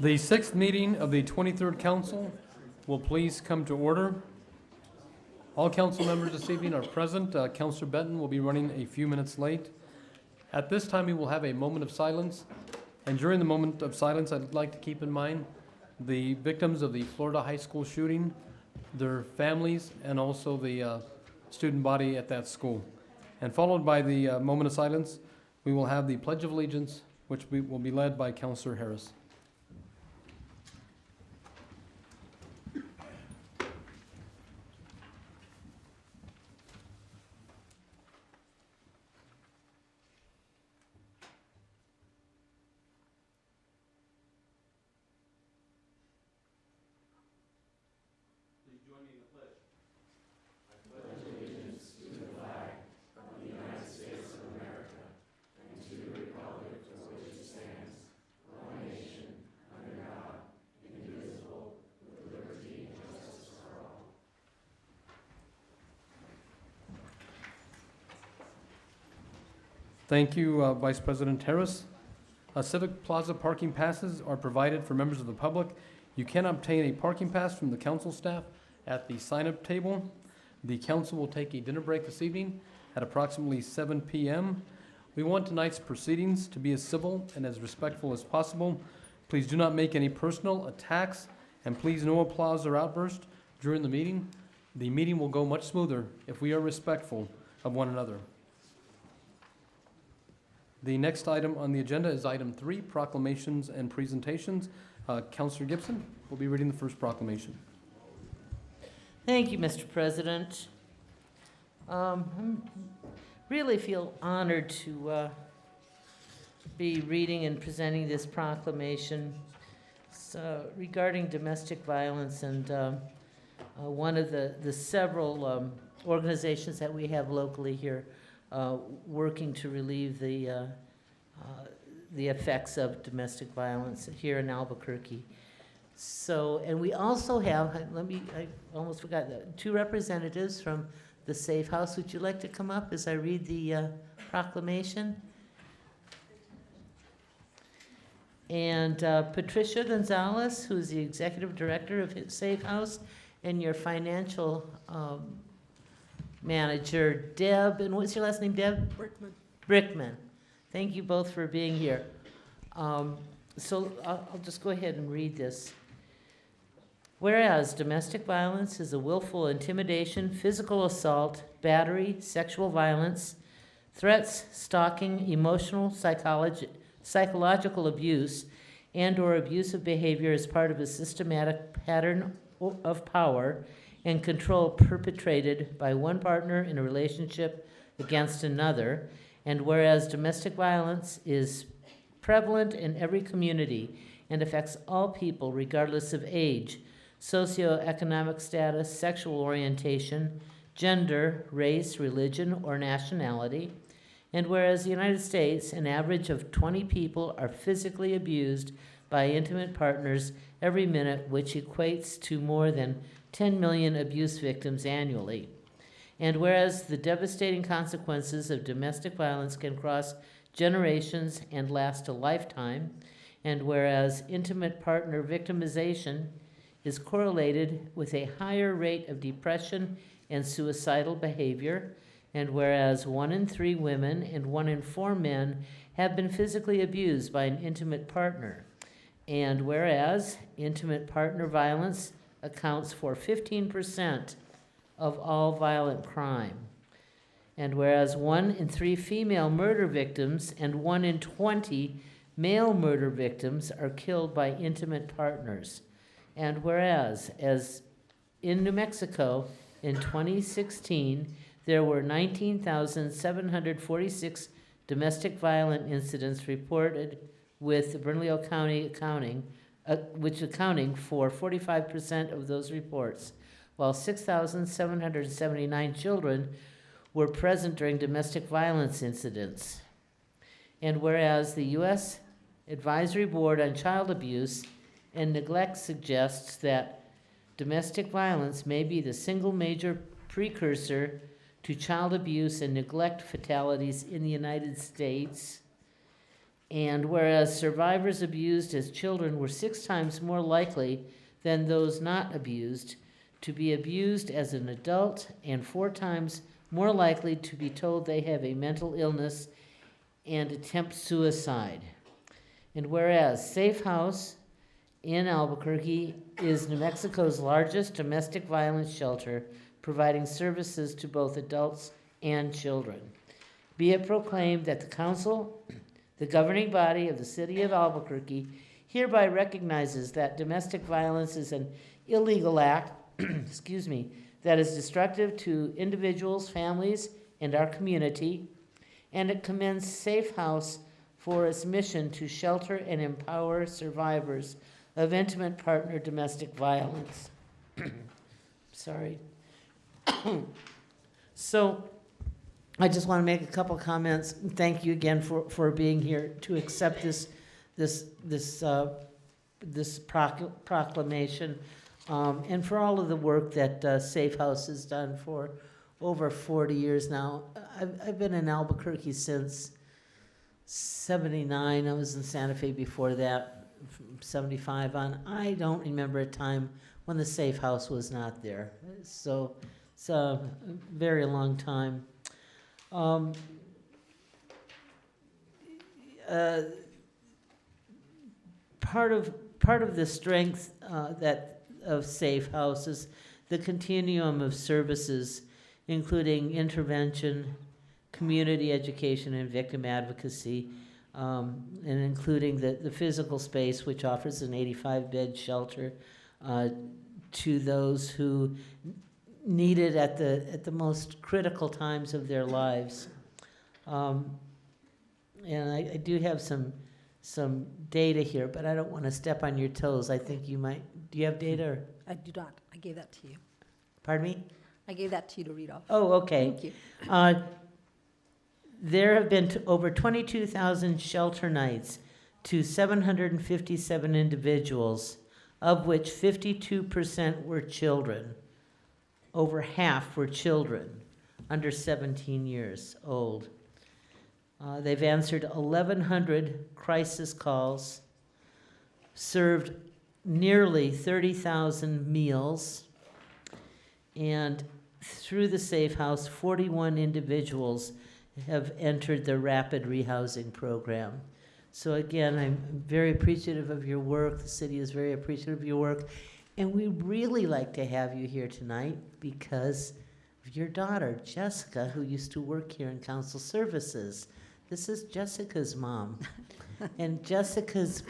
The sixth meeting of the 23rd Council will please come to order. All council members this evening are present. Councilor Benton will be running a few minutes late. At this time, we will have a moment of silence. And during the moment of silence, I'd like to keep in mind the victims of the Florida high school shooting, their families, and also the student body at that school. And followed by the moment of silence, we will have the Pledge of Allegiance, which will be led by Councilor Harris. Thank you, Vice President Harris. Civic Plaza parking passes are provided for members of the public. You can obtain a parking pass from the council staff at the sign-up table. The council will take a dinner break this evening at approximately 7 p.m. We want tonight's proceedings to be as civil and as respectful as possible. Please do not make any personal attacks, and please no applause or outburst during the meeting. The meeting will go much smoother if we are respectful of one another. The next item on the agenda is item 3, proclamations and presentations. Councilor Gibson will be reading the first proclamation. Thank you, Mr. President. I really feel honored to be reading and presenting this proclamation regarding domestic violence, and one of the several organizations that we have locally here working to relieve the effects of domestic violence here in Albuquerque. So, and we also have, I almost forgot, 2 representatives from the Safe House. Would you like to come up as I read the proclamation? And Patricia Gonzalez, who's the Executive Director of Safe House, and your financial manager, Deb, and what's your last name, Deb? Brickman. Thank you both for being here. So I'll just go ahead and read this. Whereas domestic violence is a willful intimidation, physical assault, battery, sexual violence, threats, stalking, emotional, psychological abuse, and or abusive behavior as part of a systematic pattern of power and control perpetrated by one partner in a relationship against another, and whereas domestic violence is prevalent in every community and affects all people regardless of age, socioeconomic status, sexual orientation, gender, race, religion, or nationality, and whereas the United States, an average of 20 people are physically abused by intimate partners every minute, which equates to more than 10 million abuse victims annually. And whereas the devastating consequences of domestic violence can cross generations and last a lifetime, and whereas intimate partner victimization is correlated with a higher rate of depression and suicidal behavior, and whereas 1 in 3 women and 1 in 4 men have been physically abused by an intimate partner, and whereas intimate partner violence accounts for 15% of all violent crime. And whereas 1 in 3 female murder victims and 1 in 20 male murder victims are killed by intimate partners. And whereas, as in New Mexico in 2016, there were 19,746 domestic violent incidents reported with Bernalillo County which accounting for 45% of those reports, while 6,779 children were present during domestic violence incidents. And whereas the U.S. Advisory Board on Child Abuse and Neglect suggests that domestic violence may be the single major precursor to child abuse and neglect fatalities in the United States. And whereas survivors abused as children were 6 times more likely than those not abused to be abused as an adult, and 4 times more likely to be told they have a mental illness and attempt suicide. And whereas Safe House in Albuquerque is New Mexico's largest domestic violence shelter, providing services to both adults and children. Be it proclaimed that the council, the governing body of the city of Albuquerque, hereby recognizes that domestic violence is an illegal act, excuse me, that is destructive to individuals, families, and our community, and it commends Safe House for its mission to shelter and empower survivors of intimate partner domestic violence. Sorry. So I just want to make a couple comments. Thank you again for being here to accept this proclamation, and for all of the work that Safe House has done for over 40 years now. I've been in Albuquerque since 79. I was in Santa Fe before that, from 75 on. I don't remember a time when the Safe House was not there. So it's a very long time. Part of the strength of Safe House is the continuum of services, including intervention, community education, and victim advocacy, and including the physical space, which offers an 85-bed shelter to those who need it at the most critical times of their lives. And I do have some data here, but I don't want to step on your toes. I think you might. Do you have data? Or? I do not. I gave that to you. Pardon me? I gave that to you to read off. Oh, okay. Thank you. There have been over 22,000 shelter nights to 757 individuals, of which 52% were children. Over half were children under 17 years old. They've answered 1,100 crisis calls, served nearly 30,000 meals, and through the Safe House, 41 individuals have entered the rapid rehousing program. So again, I'm very appreciative of your work. The city is very appreciative of your work. And we'd really like to have you here tonight because of your daughter, Jessica, who used to work here in council services. This is Jessica's mom. And Jessica's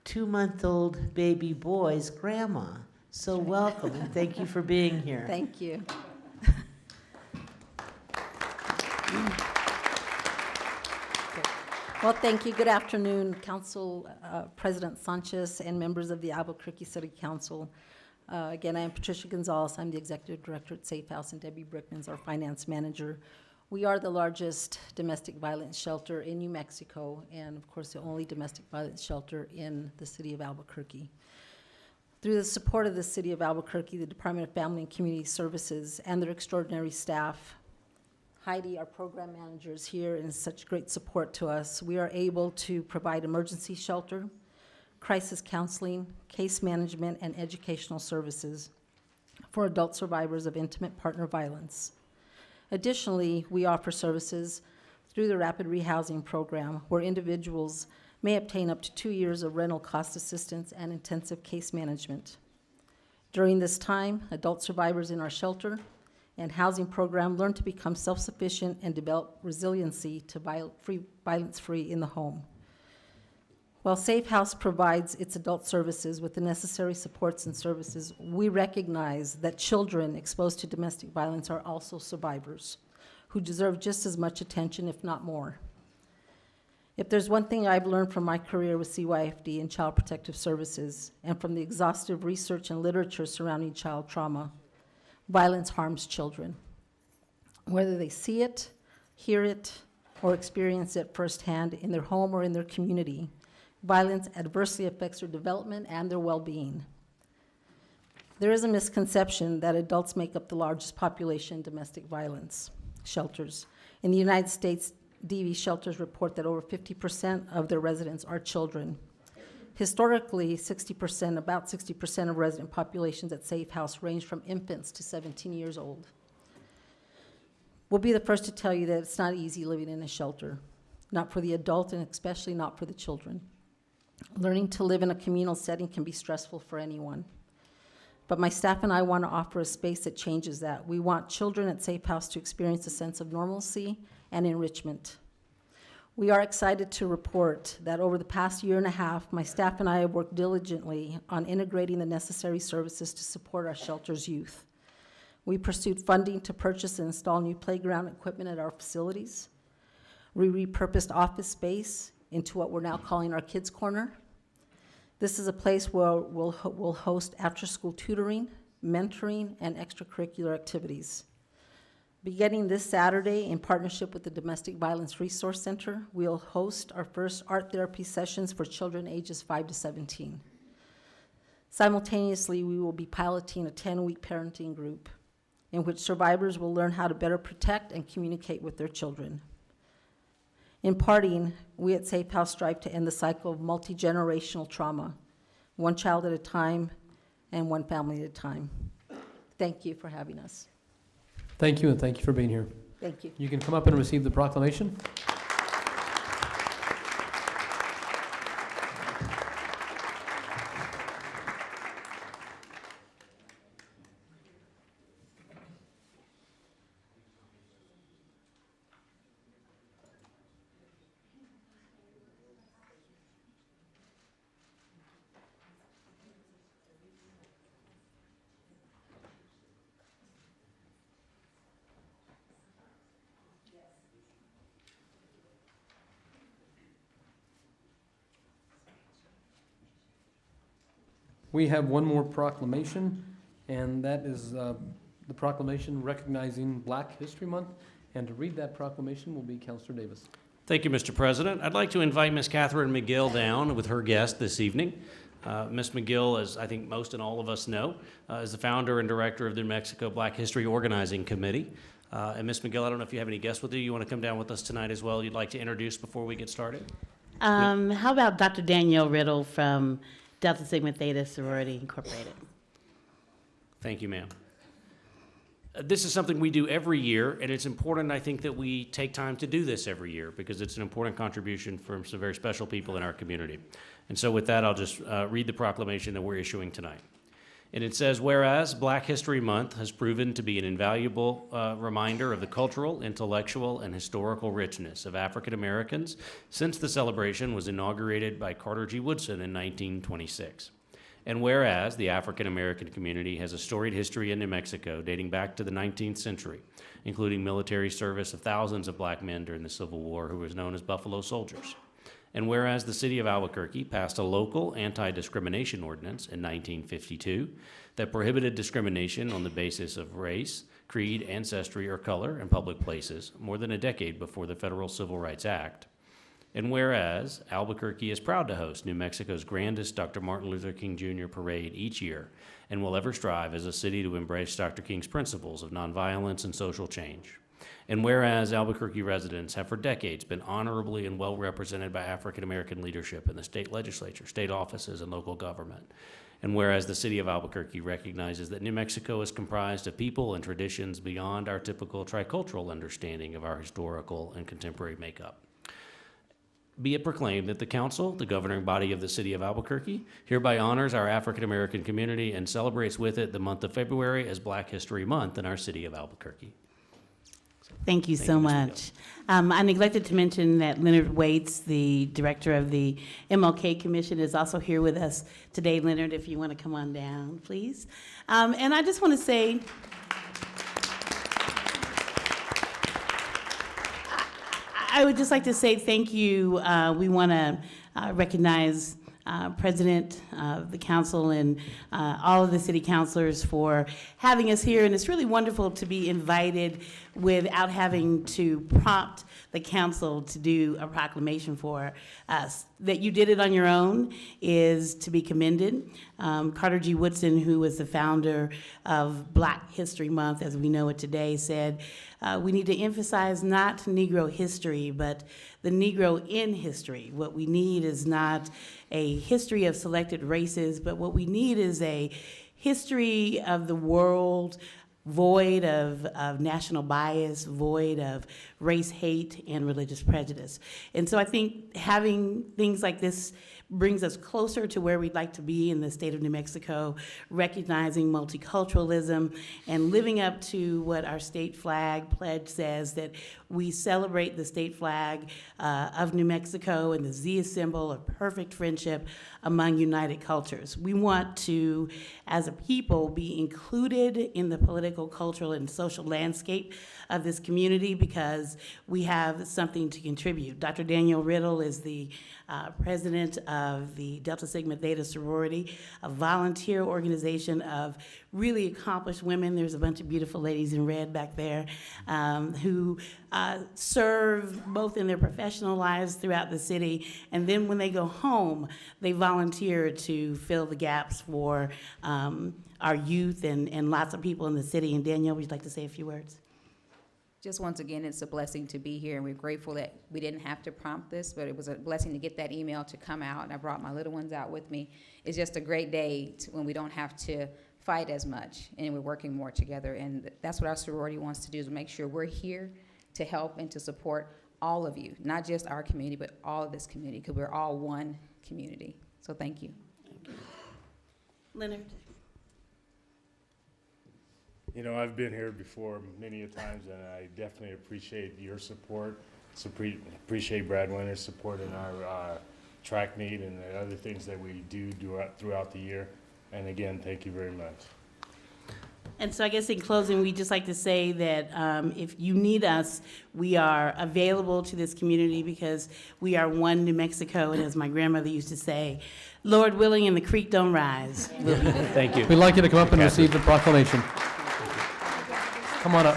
2-month-old baby boy's grandma. So welcome, and thank you for being here. Thank you. Well, thank you. Good afternoon, Council President Sanchez and members of the Albuquerque City Council. Again, I am Patricia Gonzalez. I'm the Executive Director at Safe House, and Debbie Brickman is our Finance Manager. We are the largest domestic violence shelter in New Mexico, and of course, the only domestic violence shelter in the city of Albuquerque. Through the support of the City of Albuquerque, the Department of Family and Community Services, and their extraordinary staff, Heidi, our program manager, is here and is such great support to us. We are able to provide emergency shelter, crisis counseling, case management, and educational services for adult survivors of intimate partner violence. Additionally, we offer services through the Rapid Rehousing Program where individuals may obtain up to 2 years of rental cost assistance and intensive case management. During this time, adult survivors in our shelter and housing program learn to become self-sufficient and develop resiliency to violence-free in the home. While Safe House provides its adult services with the necessary supports and services, we recognize that children exposed to domestic violence are also survivors who deserve just as much attention, if not more. If there's one thing I've learned from my career with CYFD and Child Protective Services and from the exhaustive research and literature surrounding child trauma, violence harms children. Whether they see it, hear it, or experience it firsthand in their home or in their community, violence adversely affects their development and their well-being. There is a misconception that adults make up the largest population in domestic violence shelters. In the United States, DV shelters report that over 50% of their residents are children. Historically, about 60% of resident populations at Safe House range from infants to 17 years old. We'll be the first to tell you that it's not easy living in a shelter, not for the adult and especially not for the children. Learning to live in a communal setting can be stressful for anyone. But my staff and I want to offer a space that changes that. We want children at Safe House to experience a sense of normalcy and enrichment. We are excited to report that over the past year and a half, my staff and I have worked diligently on integrating the necessary services to support our shelter's youth. We pursued funding to purchase and install new playground equipment at our facilities. We repurposed office space into what we're now calling our Kids Corner. This is a place where we'll host after-school tutoring, mentoring, and extracurricular activities. Beginning this Saturday, in partnership with the Domestic Violence Resource Center, we'll host our first art therapy sessions for children ages 5 to 17. Simultaneously, we will be piloting a 10-week parenting group in which survivors will learn how to better protect and communicate with their children. In parting, we at Safe House strive to end the cycle of multi-generational trauma, one child at a time and one family at a time. Thank you for having us. Thank you, and thank you for being here. Thank you. You can come up and receive the proclamation. We have one more proclamation, and that is the proclamation recognizing Black History Month. And to read that proclamation will be Councilor Davis. Thank you, Mr. President. I'd like to invite Ms. Catherine McGill down with her guest this evening. Ms. McGill, as I think most and all of us know, is the founder and director of the New Mexico Black History Organizing Committee. And Ms. McGill, I don't know if you have any guests with you. You want to come down with us tonight as well? You'd like to introduce before we get started? How about Dr. Danielle Riddle from Delta Sigma Theta Sorority Incorporated? Thank you, ma'am. This is something we do every year, and it's important, I think, that we take time to do this every year because it's an important contribution from some very special people in our community. And so with that, I'll just read the proclamation that we're issuing tonight. And it says, whereas Black History Month has proven to be an invaluable reminder of the cultural, intellectual, and historical richness of African Americans since the celebration was inaugurated by Carter G. Woodson in 1926. And whereas the African American community has a storied history in New Mexico dating back to the 19th century, including military service of thousands of black men during the Civil War who was known as Buffalo Soldiers. And whereas the city of Albuquerque passed a local anti-discrimination ordinance in 1952 that prohibited discrimination on the basis of race, creed, ancestry, or color in public places more than a decade before the Federal Civil Rights Act. And whereas Albuquerque is proud to host New Mexico's grandest Dr. Martin Luther King Jr. parade each year and will ever strive as a city to embrace Dr. King's principles of nonviolence and social change. And whereas Albuquerque residents have for decades been honorably and well represented by African American leadership in the state legislature, state offices, and local government. And whereas the city of Albuquerque recognizes that New Mexico is comprised of people and traditions beyond our typical tricultural understanding of our historical and contemporary makeup. Be it proclaimed that the council, the governing body of the city of Albuquerque, hereby honors our African American community and celebrates with it the month of February as Black History Month in our city of Albuquerque. Thank you so much. I neglected to mention that Leonard Waits, the director of the MLK Commission, is also here with us today. Leonard, if you want to come on down, please. And I just want to say, I would just like to say thank you. We want to recognize President of the council and all of the city councilors for having us here. And it's really wonderful to be invited without having to prompt the council to do a proclamation for us. That you did it on your own is to be commended. Carter G. Woodson, who was the founder of Black History Month, as we know it today, said, we need to emphasize not Negro history, but the Negro in history. What we need is not a history of selected races, but what we need is a history of the world void of national bias, void of race hate and religious prejudice. And so I think having things like this brings us closer to where we'd like to be in the state of New Mexico, recognizing multiculturalism and living up to what our state flag pledge says, that we celebrate the state flag of New Mexico, and the Z is symbol of perfect friendship among united cultures. We want to, as a people, be included in the political, cultural, and social landscape of this community because we have something to contribute. Dr. Daniel Riddle is the president of the Delta Sigma Theta sorority, a volunteer organization of really accomplished women. There's a bunch of beautiful ladies in red back there who serve both in their professional lives throughout the city, and then when they go home, they volunteer to fill the gaps for our youth and lots of people in the city. And Danielle, would you like to say a few words? Just once again, it's a blessing to be here, and we're grateful that we didn't have to prompt this, but it was a blessing to get that email to come out, and I brought my little ones out with me. It's just a great day when we don't have to fight as much, and we're working more together, and that's what our sorority wants to do, is make sure we're here to help and to support all of you, not just our community, but all of this community, because we're all one community. So thank you. Leonard. You know, I've been here before many a times, and I definitely appreciate your support. Appreciate Brad Winter's support in our track meet and the other things that we do throughout the year. And again, thank you very much. And so I guess in closing, we'd just like to say that if you need us, we are available to this community because we are one New Mexico, and as my grandmother used to say, Lord willing and the creek don't rise. We'll be there. Thank you. We'd like you to come up and receive the proclamation. Come on up.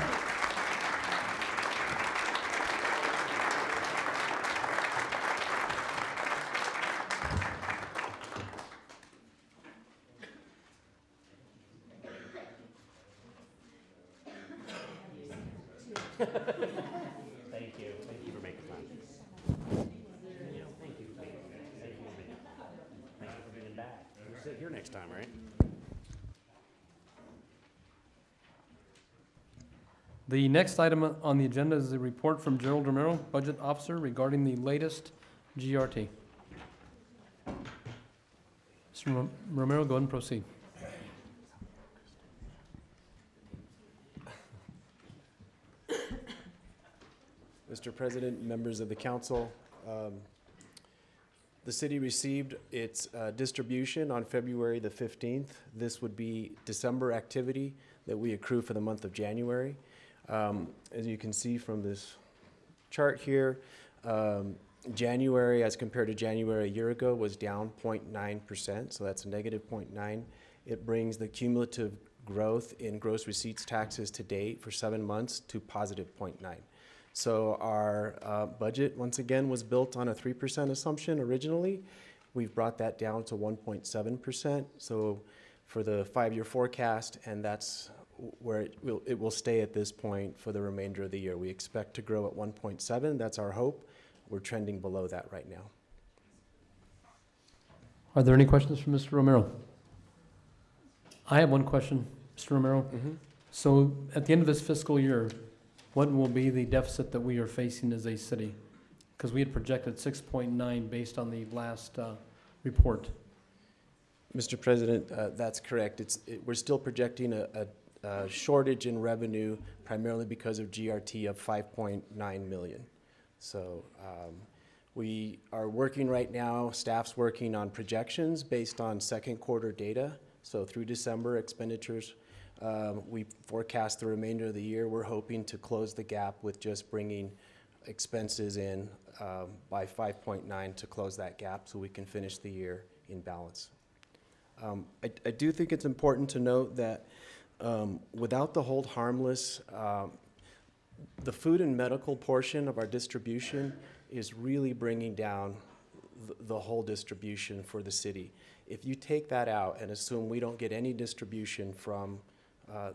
Thank you. Thank you for making time. Thank you. Thank you. Thank you for being back. We'll sit here next time, right? The next item on the agenda is a report from Gerald Romero, Budget Officer, regarding the latest GRT. Mr. Romero, go ahead and proceed. Mr. President, members of the council, the city received its distribution on February the 15th. This would be December activity that we accrue for the month of January. As you can see from this chart here, January as compared to January a year ago was down 0.9%, so that's a negative 0.9. It brings the cumulative growth in gross receipts taxes to date for 7 months to positive 0.9. So our budget, once again, was built on a 3% assumption originally. We've brought that down to 1.7%. So for the 5-year forecast, and that's where it will stay at this point for the remainder of the year. We expect to grow at 1.7. That's our hope. We're trending below that right now. Are there any questions for Mr. Romero? I have one question, Mr. Romero. Mm-hmm. So at the end of this fiscal year, what will be the deficit that we are facing as a city? Because we had projected 6.9 based on the last report. Mr. President, that's correct. We're still projecting a shortage in revenue primarily because of GRT of 5.9 million. So we are working right now, staff's working on projections based on second quarter data. So through December expenditures, we forecast the remainder of the year. We're hoping to close the gap with just bringing expenses in by 5.9 to close that gap so we can finish the year in balance. I do think it's important to note that without the hold harmless The food and medical portion of our distribution is really bringing down the whole distribution for the city. If you take that out and assume we don't get any distribution from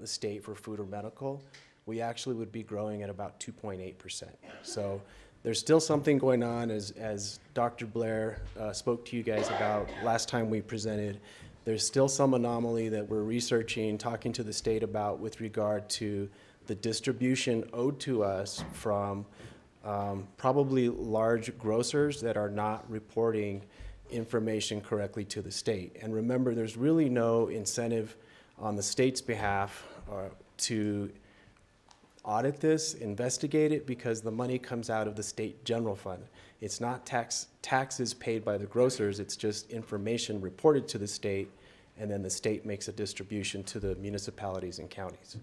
the state for food or medical, we actually would be growing at about 2.8%. So there's still something going on, as Dr. Blair spoke to you guys about last time we presented. There's still some anomaly that we're researching, talking to the state about with regard to the distribution owed to us from probably large grocers that are not reporting information correctly to the state. And remember, there's really no incentive on the state's behalf to audit this, investigate it, because the money comes out of the state general fund. It's not taxes paid by the grocers, it's just information reported to the state, and then the state makes a distribution to the municipalities and counties.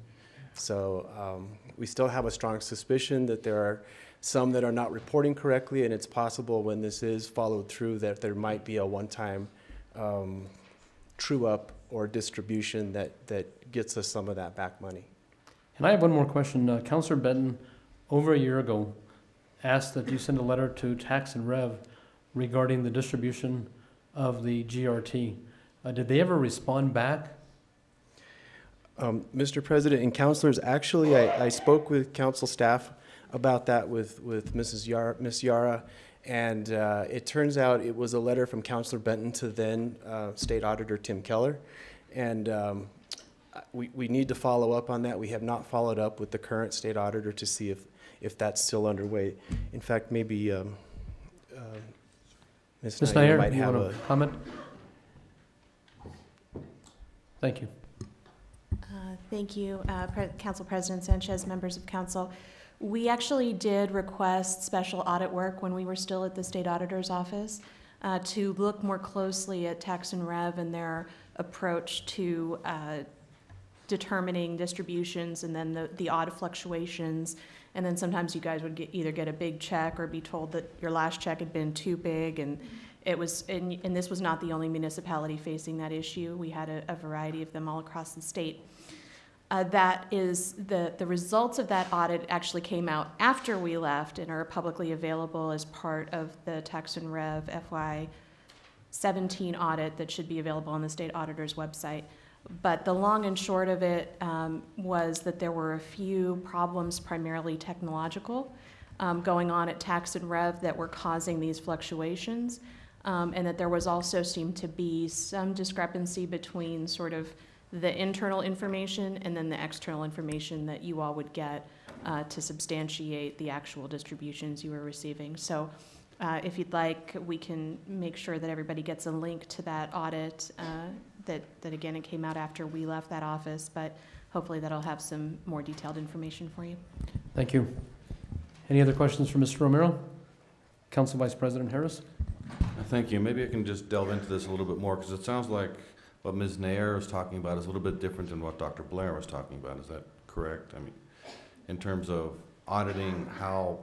So we still have a strong suspicion that there are some that are not reporting correctly, and it's possible when this is followed through that there might be a one-time true-up or distribution that gets us some of that back money. And I have one more question. Councilor Benton, over a year ago, asked that you send a letter to Tax and Rev regarding the distribution of the GRT. Did they ever respond back? Mr. President and councilors, actually, I spoke with council staff about that with Ms. Yara, and it turns out it was a letter from Councilor Benton to then State Auditor Tim Keller, and we need to follow up on that. We have not followed up with the current state auditor to see if that's still underway. In fact, maybe Ms. Nair might you have want to comment? Thank you. Thank you, Council President Sanchez, members of council. We actually did request special audit work when we were still at the state auditor's office to look more closely at Tax and Rev and their approach to determining distributions and then the odd fluctuations. And then sometimes you guys would either get a big check or be told that your last check had been too big. And it was, and this was not the only municipality facing that issue. We had a variety of them all across the state. That is, the results of that audit actually came out after we left and are publicly available as part of the Tax and Rev FY17 audit that should be available on the state auditor's website. But the long and short of it was that there were a few problems, primarily technological, going on at Tax and Rev that were causing these fluctuations, and that there was also seemed to be some discrepancy between sort of the internal information and then the external information that you all would get to substantiate the actual distributions you were receiving. So if you'd like, we can make sure that everybody gets a link to that audit that again, it came out after we left that office, but hopefully that'll have some more detailed information for you. Thank you. Any other questions for Mr. Romero? Council Vice President Harris? Thank you. Maybe I can just delve into this a little bit more, because it sounds like what Ms. Nair is talking about is a little bit different than what Dr. Blair was talking about. Is that correct? I mean, in terms of auditing how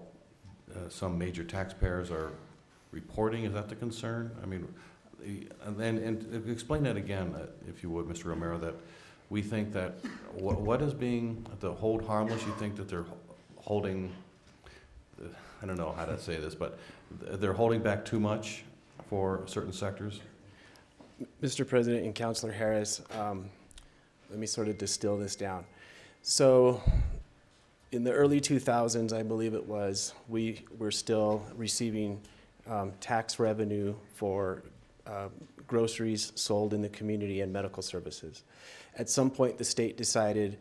some major taxpayers are reporting, is that the concern? I mean, and explain that again, if you would, Mr. Romero, that we think that what is being, the hold harmless, you think that they're holding, I don't know how to say this, but they're holding back too much for certain sectors? Mr. President and Councilor Harris, let me sort of distill this down. So in the early 2000s, I believe it was, we were still receiving tax revenue for groceries sold in the community and medical services. At some point, the state decided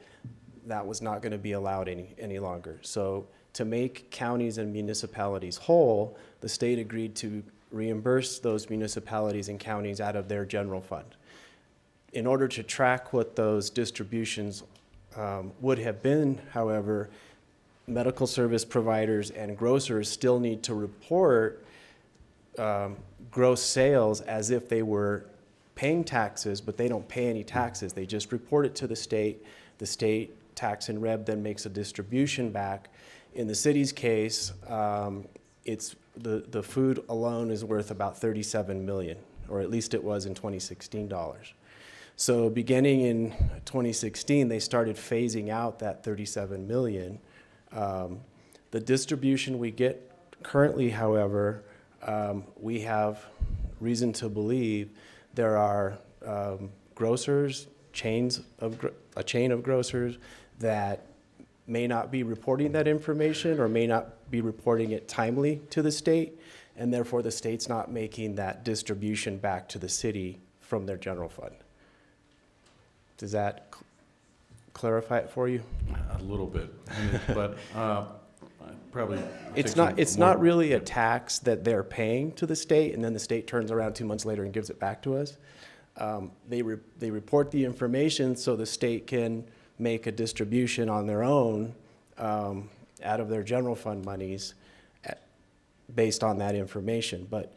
that was not going to be allowed any longer. So to make counties and municipalities whole, the state agreed to reimburse those municipalities and counties out of their general fund. In order to track what those distributions would have been, however, medical service providers and grocers still need to report gross sales as if they were paying taxes, but they don't pay any taxes. They just report it to the state. The state Tax and Rev then makes a distribution back. In the city's case, it's the food alone is worth about $37 million, or at least it was in 2016 dollars. So beginning in 2016, they started phasing out that $37 million The distribution we get currently, however, we have reason to believe there are grocers, a chain of grocers that may not be reporting that information or may not be reporting it timely to the state, and therefore the state's not making that distribution back to the city from their general fund. Does that clarify it for you? A little bit, but probably. It's not really a tax that they're paying to the state, and then the state turns around 2 months later and gives it back to us. They report the information so the state can make a distribution on their own out of their general fund monies based on that information. But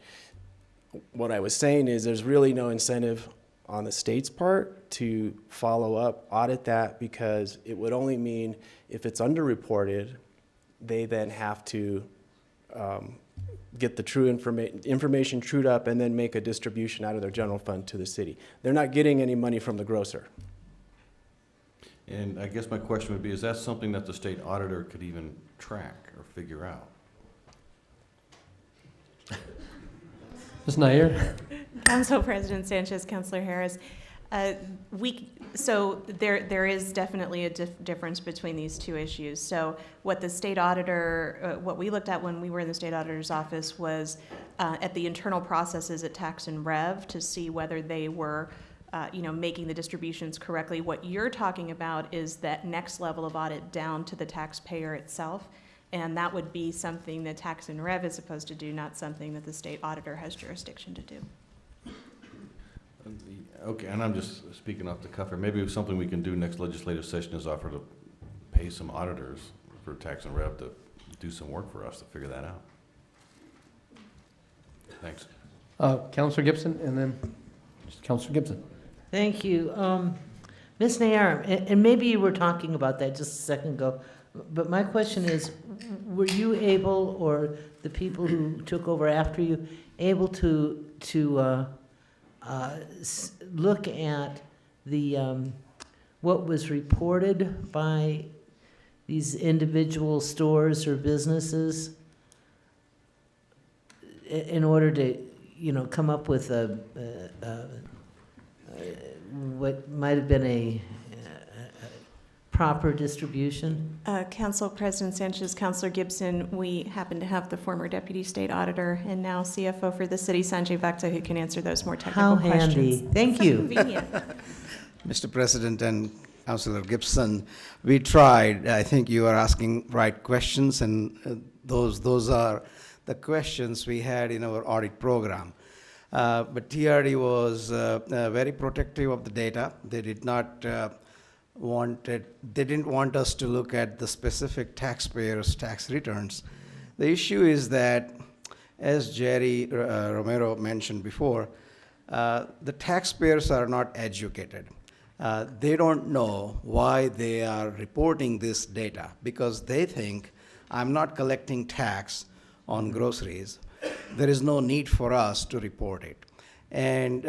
what I was saying is there's really no incentive on the state's part to follow up, audit that, because it would only mean if it's underreported, they then have to get the true information trued up and then make a distribution out of their general fund to the city. They're not getting any money from the grocer. And I guess my question would be, is that something that the state auditor could even track or figure out? Ms. Nair? Council President Sanchez, Councilor Harris, so there is definitely a difference between these two issues. So what the state auditor, what we looked at when we were in the state auditor's office was at the internal processes at Tax and Rev to see whether they were making the distributions correctly. What you're talking about is that next level of audit down to the taxpayer itself. And that would be something that Tax and Rev is supposed to do, not something that the state auditor has jurisdiction to do. Okay, and I'm just speaking off the cuff here. Maybe something we can do next legislative session is offer to pay some auditors for Tax and Rev to do some work for us to figure that out. Thanks. Councilor Gibson, and then Councilor Gibson. Thank you. Ms. Nair, and maybe you were talking about that just a second ago, but my question is, were you able, or the people who took over after you, able to look at the what was reported by these individual stores or businesses in order to, come up with what might have been a proper distribution? Council President Sanchez, Councilor Gibson, we happen to have the former Deputy State Auditor and now CFO for the city, Sanjay Vakta, who can answer those more technical How questions. handy. Thank you. Convenient. Mr. President and Councilor Gibson, we tried. I think you are asking right questions, and those are the questions we had in our audit program. But TRD was very protective of the data. They did not they didn't want us to look at the specific taxpayers' tax returns. The issue is that, as Jerry Romero mentioned before, the taxpayers are not educated. They don't know why they are reporting this data because they think, I'm not collecting tax on groceries. There is no need for us to report it. And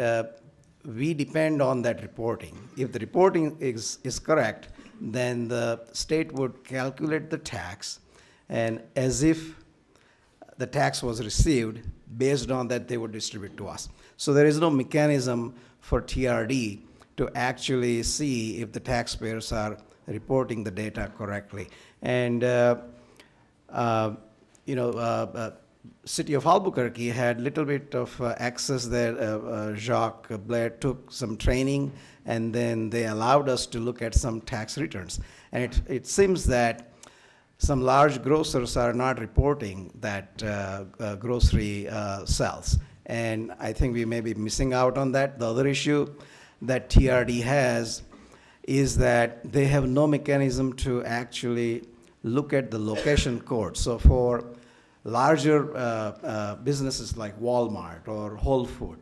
we depend on that reporting. If the reporting is correct, then the state would calculate the tax, and as if the tax was received, based on that they would distribute to us. So there is no mechanism for TRD to actually see if the taxpayers are reporting the data correctly. And City of Albuquerque had little bit of access there. Jacques Blair took some training, and then they allowed us to look at some tax returns. And it seems that some large grocers are not reporting that grocery sales. And I think we may be missing out on that. The other issue that TRD has is that they have no mechanism to actually look at the location code. So for larger businesses like Walmart or Whole Foods,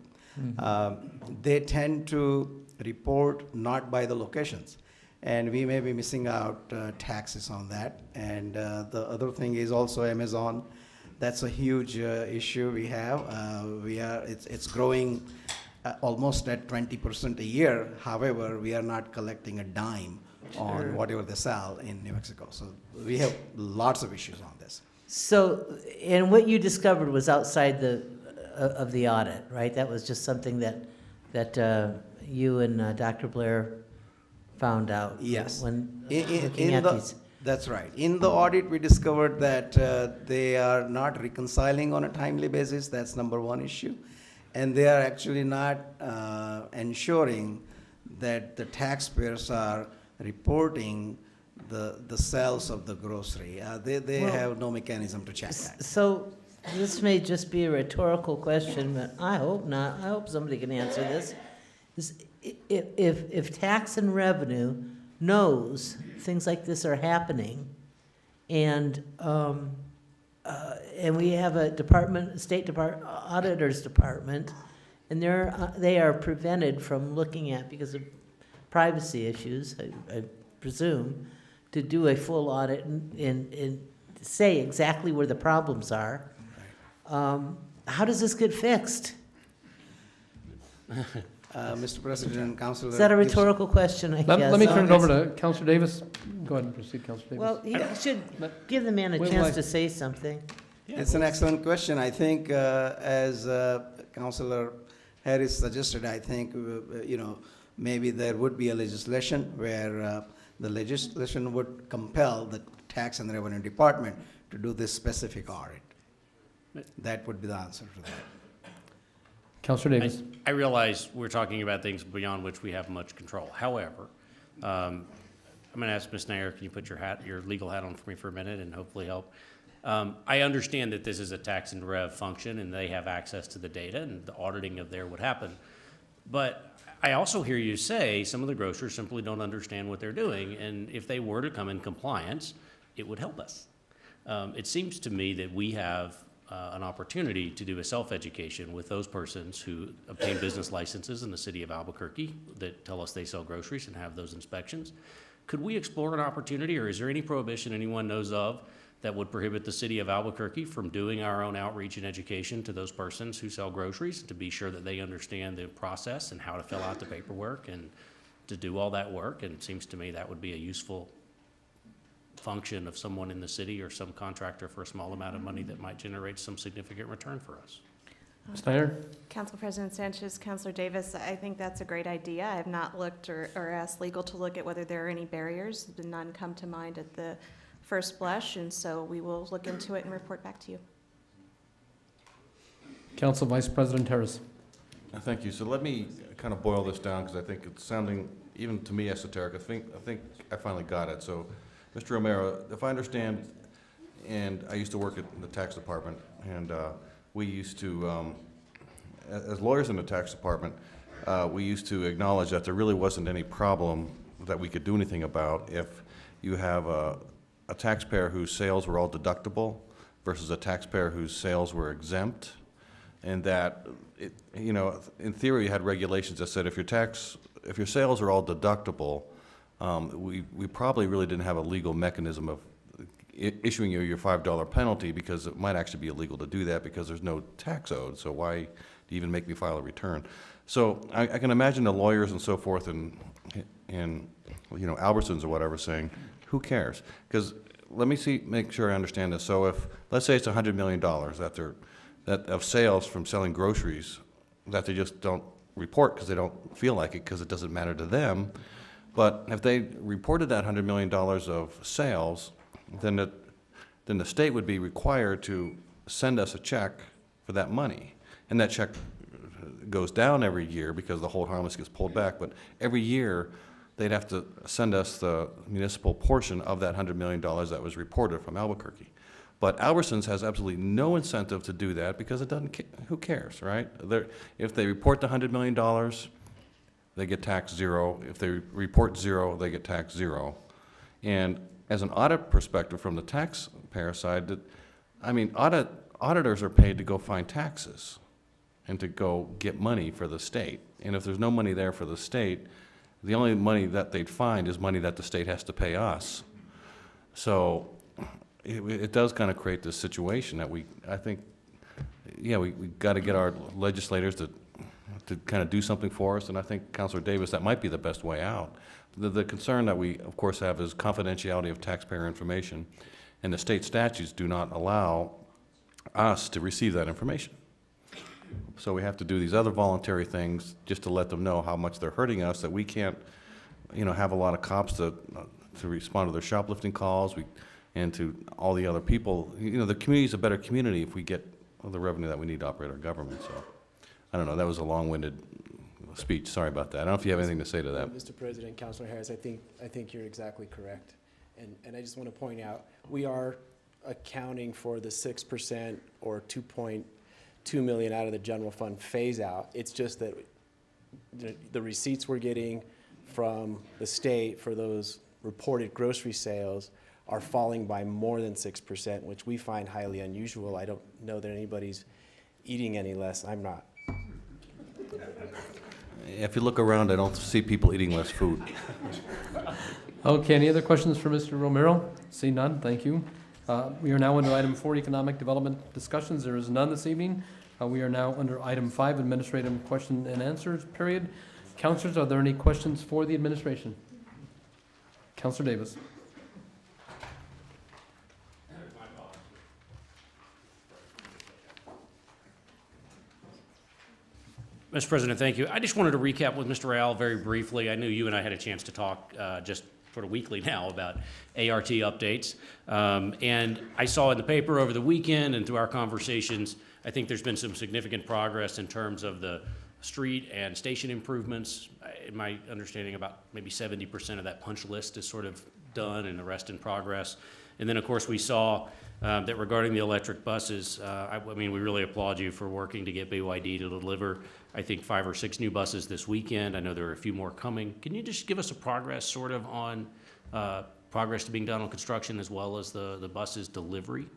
they tend to report not by the locations. And we may be missing out taxes on that. And the other thing is also Amazon. That's a huge issue we have. It's growing almost at 20% a year. However, we are not collecting a dime on whatever they sell in New Mexico. So we have lots of issues on this. So, and what you discovered was outside of the audit, right? That was just something that you and Dr. Blair found out? Yes. When In looking at the- these? That's right. In the audit, we discovered that they are not reconciling on a timely basis. That's number one issue. And they are actually not ensuring that the taxpayers are reporting the sales of the grocery. They Well, have no mechanism to check that. So, this may just be a rhetorical question, but I hope not. I hope somebody can answer this. If tax and revenue knows things like this are happening, and we have a state auditor's department, and they are prevented from looking at, because of privacy issues, I presume, to do a full audit and say exactly where the problems are. How does this get fixed? Mr. President, Councilor. Is that a Gibson. rhetorical question, I guess? Let me turn it over to Counselor Davis. Go ahead and proceed, Counselor Davis. Well, you should give the man a Wait, chance wait. to say something. It's an excellent question. I think, as Councilor Harris suggested, I think, maybe there would be a legislation where the legislation would compel the Tax and Revenue Department to do this specific audit. That would be the answer to that. Counselor Davis. I realize we're talking about things beyond which we have much control. However, I'm going to ask Ms. Nair, can you put your legal hat on for me for a minute and hopefully help? I understand that this is a tax and rev function and they have access to the data and the auditing of there would happen. But I also hear you say some of the grocers simply don't understand what they're doing, and if they were to come in compliance, it would help us. It seems to me that we have an opportunity to do a self-education with those persons who obtain business licenses in the city of Albuquerque that tell us they sell groceries and have those inspections. Could we explore an opportunity, or is there any prohibition anyone knows of that would prohibit the city of Albuquerque from doing our own outreach and education to those persons who sell groceries to be sure that they understand the process and how to fill out the paperwork and to do all that work? And it seems to me that would be a useful function of someone in the city or some contractor for a small amount of money that might generate some significant return for us. Ms. Nair. Council President Sanchez, Councilor Davis, I think that's a great idea. I have not looked or asked legal to look at whether there are any barriers. None come to mind at the first blush, and so we will look into it and report back to you. Council Vice President Harris. Thank you. So let me kind of boil this down because I think it's sounding, even to me, esoteric. I think I finally got it. So, Mr. Romero, if I understand, and I used to work in the tax department, and we used to, as lawyers in the tax department, we used to acknowledge that there really wasn't any problem that we could do anything about if you have a taxpayer whose sales were all deductible versus a taxpayer whose sales were exempt, and that, in theory, you had regulations that said if your sales are all deductible, we probably really didn't have a legal mechanism of issuing you your $5 penalty, because it might actually be illegal to do that because there's no tax owed. So why do you even make me file a return? So I can imagine the lawyers and so forth in Albertsons or whatever saying, who cares? Because let me make sure I understand this. So if, let's say it's $100 million of sales from selling groceries that they just don't report because they don't feel like it because it doesn't matter to them. But if they reported that $100 million of sales, then the state would be required to send us a check for that money. And that check goes down every year because the hold harmless gets pulled back. But every year, they'd have to send us the municipal portion of that $100 million that was reported from Albuquerque. But Albertsons has absolutely no incentive to do that because it doesn't, who cares, right? If they report the $100 million, they get taxed zero. If they report zero, they get taxed zero. And as an audit perspective from the taxpayer side, auditors are paid to go find taxes and to go get money for the state. And if there's no money there for the state, the only money that they'd find is money that the state has to pay us. So it does kind of create this situation that we got to get our legislators to to kind of do something for us, and I think, Councilor Davis, that might be the best way out. The concern that we, of course, have is confidentiality of taxpayer information, and the state statutes do not allow us to receive that information. So we have to do these other voluntary things just to let them know how much they're hurting us, that we can't, have a lot of cops to respond to their shoplifting calls, and to all the other people. The community's a better community if we get all the revenue that we need to operate our government. So, I don't know, that was a long-winded speech. Sorry about that. I don't know if you have anything to say to that. Mr. President, Councilor Harris, I think you're exactly correct. And I just want to point out, we are accounting for the 6% or 2.2 million out of the general fund phase out. It's just that the receipts we're getting from the state for those reported grocery sales are falling by more than 6%, which we find highly unusual. I don't know that anybody's eating any less. I'm not. If you look around, I don't see people eating less food. Okay, any other questions for Mr. Romero? See none, thank you. We are now under item 4, economic development discussions. There is none this evening. We are now under item 5, administrative question and answers period. Councilors, are there any questions for the administration? Councilor Davis. Mr. President, thank you. I just wanted to recap with Mr. Rowell very briefly. I knew you and I had a chance to talk just sort of weekly now about ART updates. And I saw in the paper over the weekend and through our conversations, I think there's been some significant progress in terms of the street and station improvements. In my understanding, about maybe 70% of that punch list is sort of done and the rest in progress. And then, of course, we saw that regarding the electric buses, I mean, we really applaud you for working to get BYD to deliver, I think, 5 or 6 new buses this weekend. I know there are a few more coming. Can you just give us a progress sort of on progress to being done on construction as well as the buses delivery?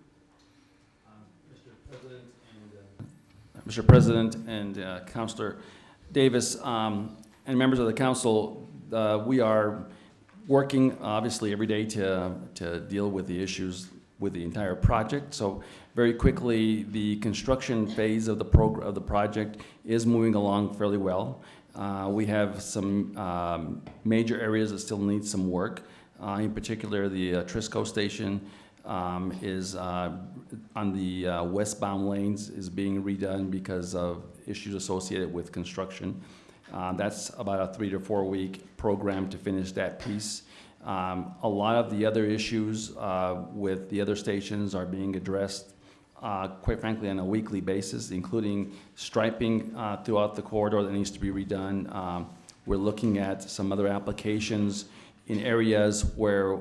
Mr. President and Councilor Davis and members of the council, we are working obviously every day to deal with the issues with the entire project. So very quickly, the construction phase of the project is moving along fairly well. We have some major areas that still need some work. In particular, the Trisco station is on the westbound lanes is being redone because of issues associated with construction. That's about a 3 to 4 week program to finish that piece. A lot of the other issues with the other stations are being addressed, quite frankly, on a weekly basis, including striping throughout the corridor that needs to be redone. We're looking at some other applications in areas where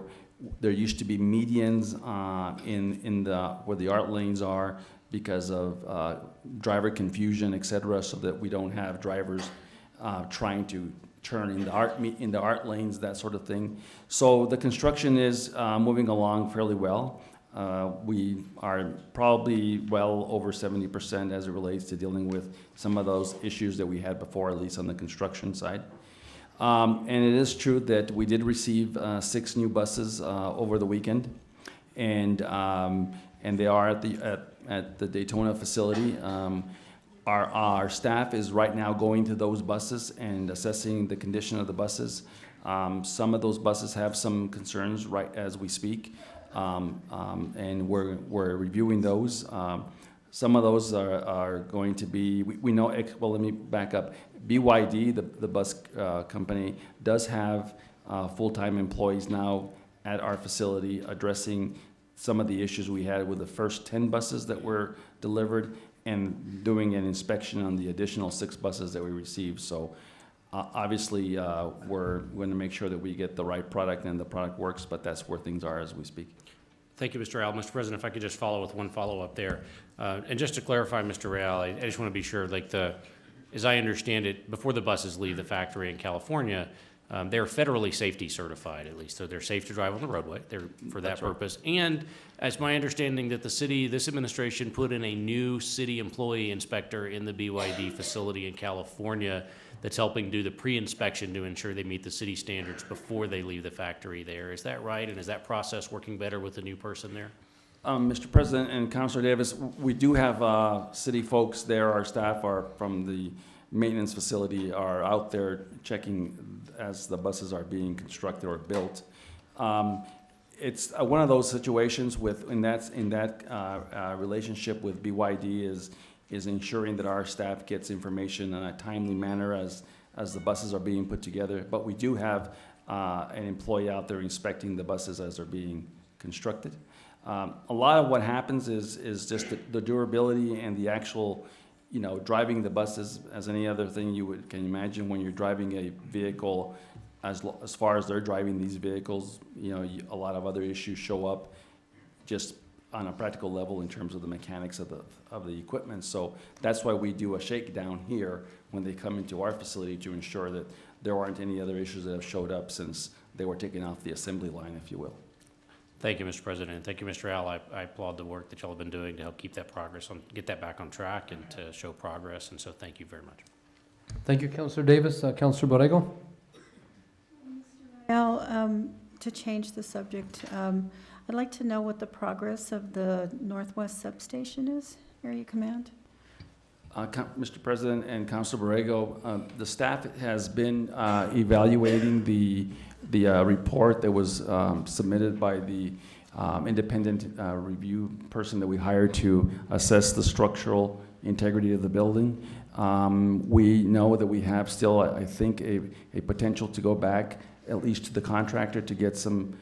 there used to be medians where the art lanes are because of driver confusion, et cetera, so that we don't have drivers trying to turn in the art lanes, that sort of thing. So the construction is moving along fairly well. We are probably well over 70% as it relates to dealing with some of those issues that we had before, at least on the construction side. And it is true that we did receive 6 new buses over the weekend, and they are at the Daytona facility. Our staff is right now going to those buses and assessing the condition of the buses. Some of those buses have some concerns right as we speak, and we're reviewing those. Some of those are going to be, we know, well, let me back up. BYD, the bus company, does have full-time employees now at our facility addressing some of the issues we had with the first 10 buses that were delivered and doing an inspection on the additional 6 buses that we received. So obviously, we're going to make sure that we get the right product and the product works, but that's where things are as we speak. Thank you, Mr. Real. Mr. President, if I could just follow with one follow-up there. And just to clarify, Mr. Real, I just want to be sure, like as I understand it, before the buses leave the factory in California, they're federally safety certified, at least, so they're safe to drive on the roadway. They're for that purpose. And it's my understanding that the city, this administration, put in a new city employee inspector in the BYD facility in California that's helping do the pre-inspection to ensure they meet the city standards before they leave the factory there. Is that right? And is that process working better with the new person there? Mr. President and Councilor Davis, we do have city folks there. Our staff are from the maintenance facility are out there checking as the buses are being constructed or built. It's one of those situations in that relationship with BYD is ensuring that our staff gets information in a timely manner as the buses are being put together. But we do have an employee out there inspecting the buses as they're being constructed. A lot of what happens is just the durability and the actual, driving the buses as any other thing can imagine when you're driving a vehicle. As far as they're driving these vehicles, a lot of other issues show up just on a practical level in terms of the mechanics of the equipment. So that's why we do a shakedown here when they come into our facility to ensure that there aren't any other issues that have showed up since they were taken off the assembly line, if you will. Thank you, Mr. President. Thank you, Mr. Al. I applaud the work that y'all have been doing to help keep that get that back on track and to show progress. And so thank you very much. Thank you, Councilor Davis. Councilor Borrego? Al, to change the subject, I'd like to know what the progress of the Northwest Substation is, Area Command. Mr. President and Councilor Borrego, the staff has been evaluating the report that was submitted by the independent review person that we hired to assess the structural integrity of the building. We know that we have still, I think, a potential to go back at least to the contractor to get some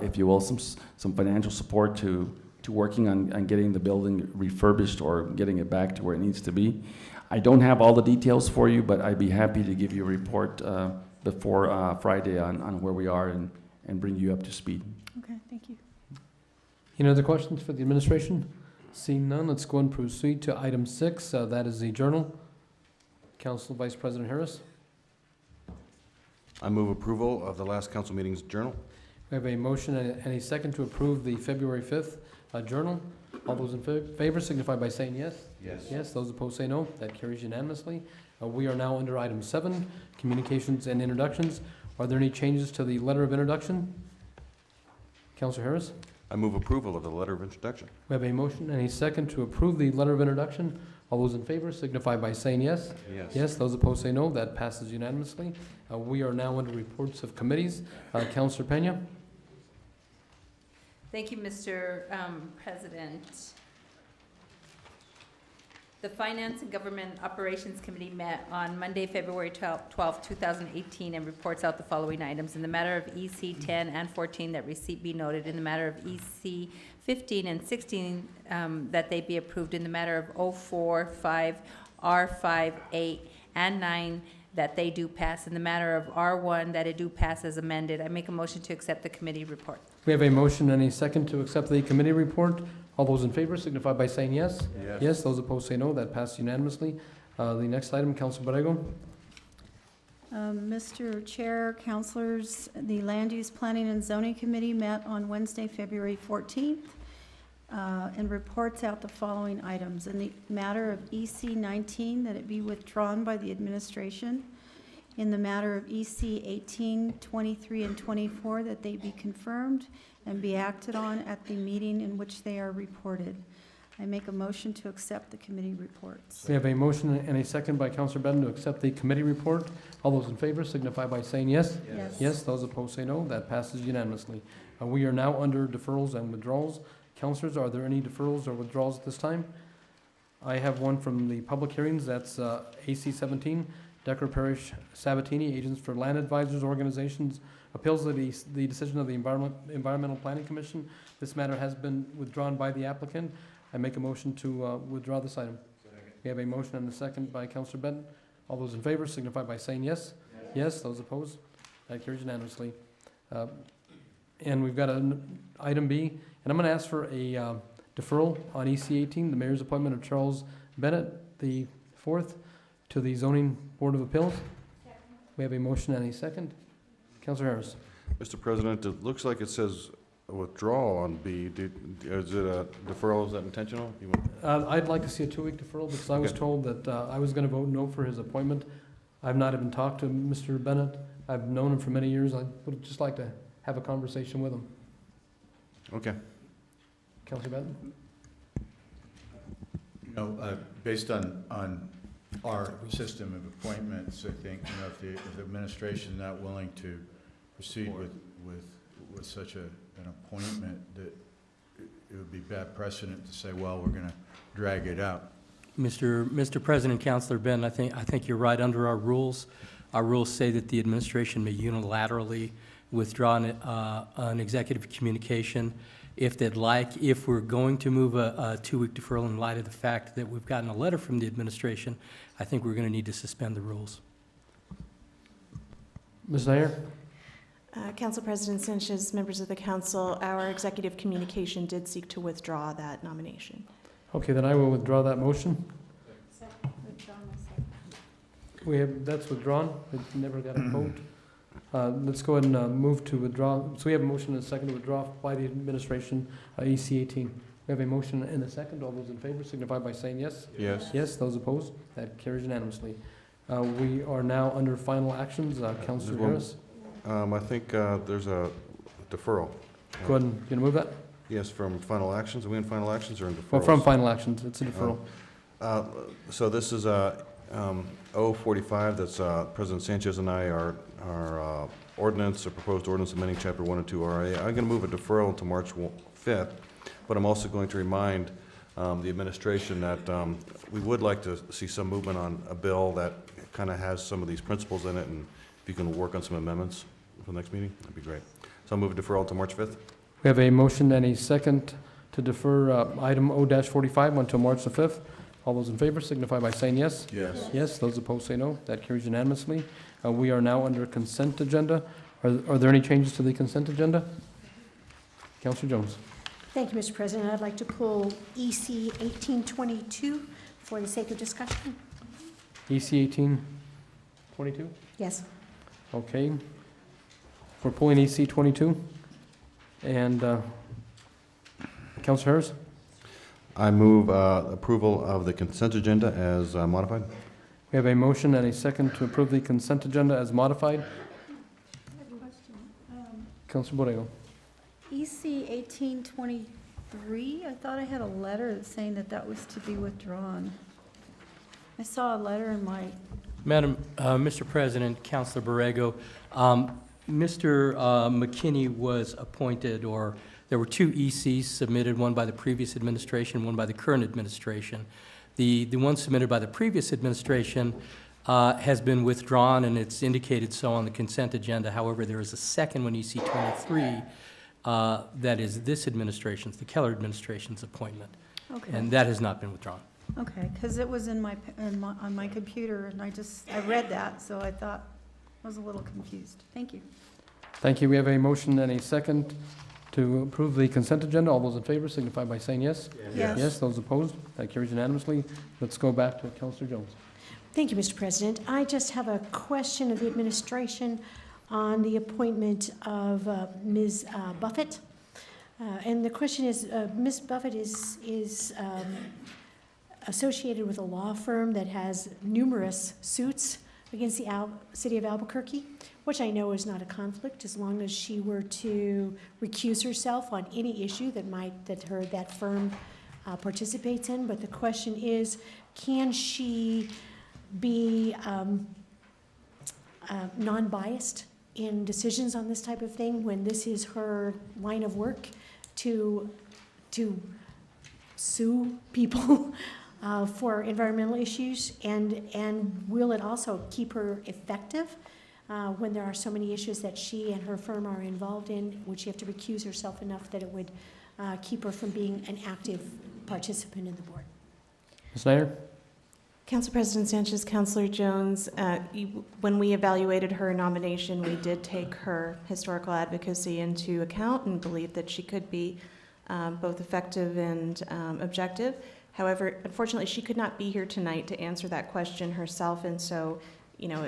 if you will, some financial support to working on getting the building refurbished or getting it back to where it needs to be. I don't have all the details for you, but I'd be happy to give you a report before Friday on where we are and bring you up to speed. Okay, thank you. Any other questions for the administration? Seeing none, let's go and proceed to item 6. That is the journal. Council Vice President Harris. I move approval of the last council meeting's journal. We have a motion and a second to approve the February 5th journal. All those in favor signify by saying yes. Yes. Yes. Those opposed say no. That carries unanimously. We are now under item 7, communications and introductions. Are there any changes to the letter of introduction? Councilor Harris? I move approval of the letter of introduction. We have a motion and a second to approve the letter of introduction. All those in favor signify by saying yes. Yes. Yes. Those opposed say no. That passes unanimously. We are now under reports of committees. Councilor Pena? Thank you, Mr. President. The Finance and Government Operations Committee met on Monday, February 12, 2018, and reports out the following items. In the matter of EC 10 and 14, that receipt be noted. In the matter of EC 15 and 16, that they be approved. In the matter of 04, 5, R5, 8, and 9, that they do pass. In the matter of R1, that it do pass as amended. I make a motion to accept the committee report. We have a motion and a second to accept the committee report. All those in favor signify by saying yes. Yes. Yes. Those opposed say no. That passes unanimously. The next item, Councilor Borrego. Mr. Chair, councilors, the Land Use Planning and Zoning Committee met on Wednesday, February 14th, and reports out the following items. In the matter of EC 19, that it be withdrawn by the administration. In the matter of EC 18, 23, and 24, that they be confirmed and be acted on at the meeting in which they are reported. I make a motion to accept the committee reports. We have a motion and a second by Councilor Benton to accept the committee report. All those in favor signify by saying yes. Yes. Yes. Those opposed say no. That passes unanimously. We are now under deferrals and withdrawals. Councilors, are there any deferrals or withdrawals at this time? I have one from the public hearings. That's AC 17, Decker Parish Sabatini, Agents for Land Advisors Organizations, appeals the decision of the Environmental Planning Commission. This matter has been withdrawn by the applicant. I make a motion to withdraw this item. We have a motion and a second by Councilor Benton. All those in favor signify by saying yes. Yes. Those opposed? That carries unanimously. And we've got an item B, and I'm going to ask for a deferral on EC 18, the mayor's appointment of Charles Bennett, the 4th, to the Zoning Board of Appeals. We have a motion and a second. Councilor Harris. Mr. President, it looks like it says a withdrawal on B. Is it a deferral? Is that intentional? I'd like to see a 2-week deferral because I was told that I was going to vote no for his appointment. I've not even talked to Mr. Bennett. I've known him for many years. I would just like to have a conversation with him. Okay. Councilor Benton? Based on our system of appointments. I think, you know, if the administration is not willing to proceed with such an appointment, that it would be bad precedent to say, well, we're going to drag it out. Mr. President, Councilor Ben, I think you're right. Under our rules say that the administration may unilaterally withdraw an executive communication if they'd like. If we're going to move a 2-week deferral in light of the fact that we've gotten a letter from the administration, I think we're going to need to suspend the rules. Ms. Nair? Council President Sanchez, members of the council, our executive communication did seek to withdraw that nomination. Okay, then I will withdraw that motion. That's withdrawn. It never got a vote. Let's go ahead and move to withdraw. So we have a motion and a second to withdraw by the administration, EC 18. We have a motion and a second. All those in favor signify by saying yes. Yes. Yes, those opposed? That carries unanimously. We are now under final actions. Councilor Harris? I think there's a deferral. Go ahead and, you gonna move that? Yes, from final actions. Are we in final actions or in deferrals? Well, from final actions, it's a deferral. So this is 045, that's President Sanchez and I, our ordinance, a proposed ordinance amending Chapter 1 and 2 RA. I'm going to move a deferral to March 5th, but I'm also going to remind the administration that we would like to see some movement on a bill that kind of has some of these principles in it, and if you can work on some amendments for the next meeting, that'd be great. So I'll move a deferral to March 5th. We have a motion and a second to defer item O-45 until March the 5th. All those in favor signify by saying yes. Yes. Yes, those opposed say no. That carries unanimously. We are now under consent agenda. Are there any changes to the consent agenda? Councilor Jones. Thank you, Mr. President. I'd like to pull EC 1822 for the sake of discussion. EC 1822? Yes. Okay. We're pulling EC 22. And Councilor Harris? I move approval of the consent agenda as modified. We have a motion and a second to approve the consent agenda as modified. I have a question. Councilor Borrego. EC 1823, I thought I had a letter saying that that was to be withdrawn. I saw a letter in my... Mr. President, Councilor Borrego, Mr. McKinney was appointed, or there were 2 ECs submitted, one by the previous administration, one by the current administration. The one submitted by the previous administration has been withdrawn, and it's indicated so on the consent agenda. However, there is a second one, EC 23, that is this administration's, the Keller administration's appointment. Okay. And that has not been withdrawn. Okay, because it was on my computer, and I read that, so I thought, I was a little confused. Thank you. Thank you. We have a motion and a second to approve the consent agenda. All those in favor signify by saying yes. Yes. Yes, those opposed? That carries unanimously. Let's go back to Councilor Jones. Thank you, Mr. President. I just have a question of the administration on the appointment of Ms. Buffett. And the question is, Ms. Buffett is associated with a law firm that has numerous suits against the city of Albuquerque, which I know is not a conflict as long as she were to recuse herself on any issue that firm participates in. But the question is, can she be non-biased in decisions on this type of thing when this is her line of work to sue people for environmental issues, and will it also keep her effective when there are so many issues that she and her firm are involved in? Would she have to recuse herself enough that it would keep her from being an active participant in the board? Ms. Snyder? Council President Sanchez, Councilor Jones, when we evaluated her nomination, we did take her historical advocacy into account and believed that she could be both effective and objective. However, unfortunately, she could not be here tonight to answer that question herself, and so, you know,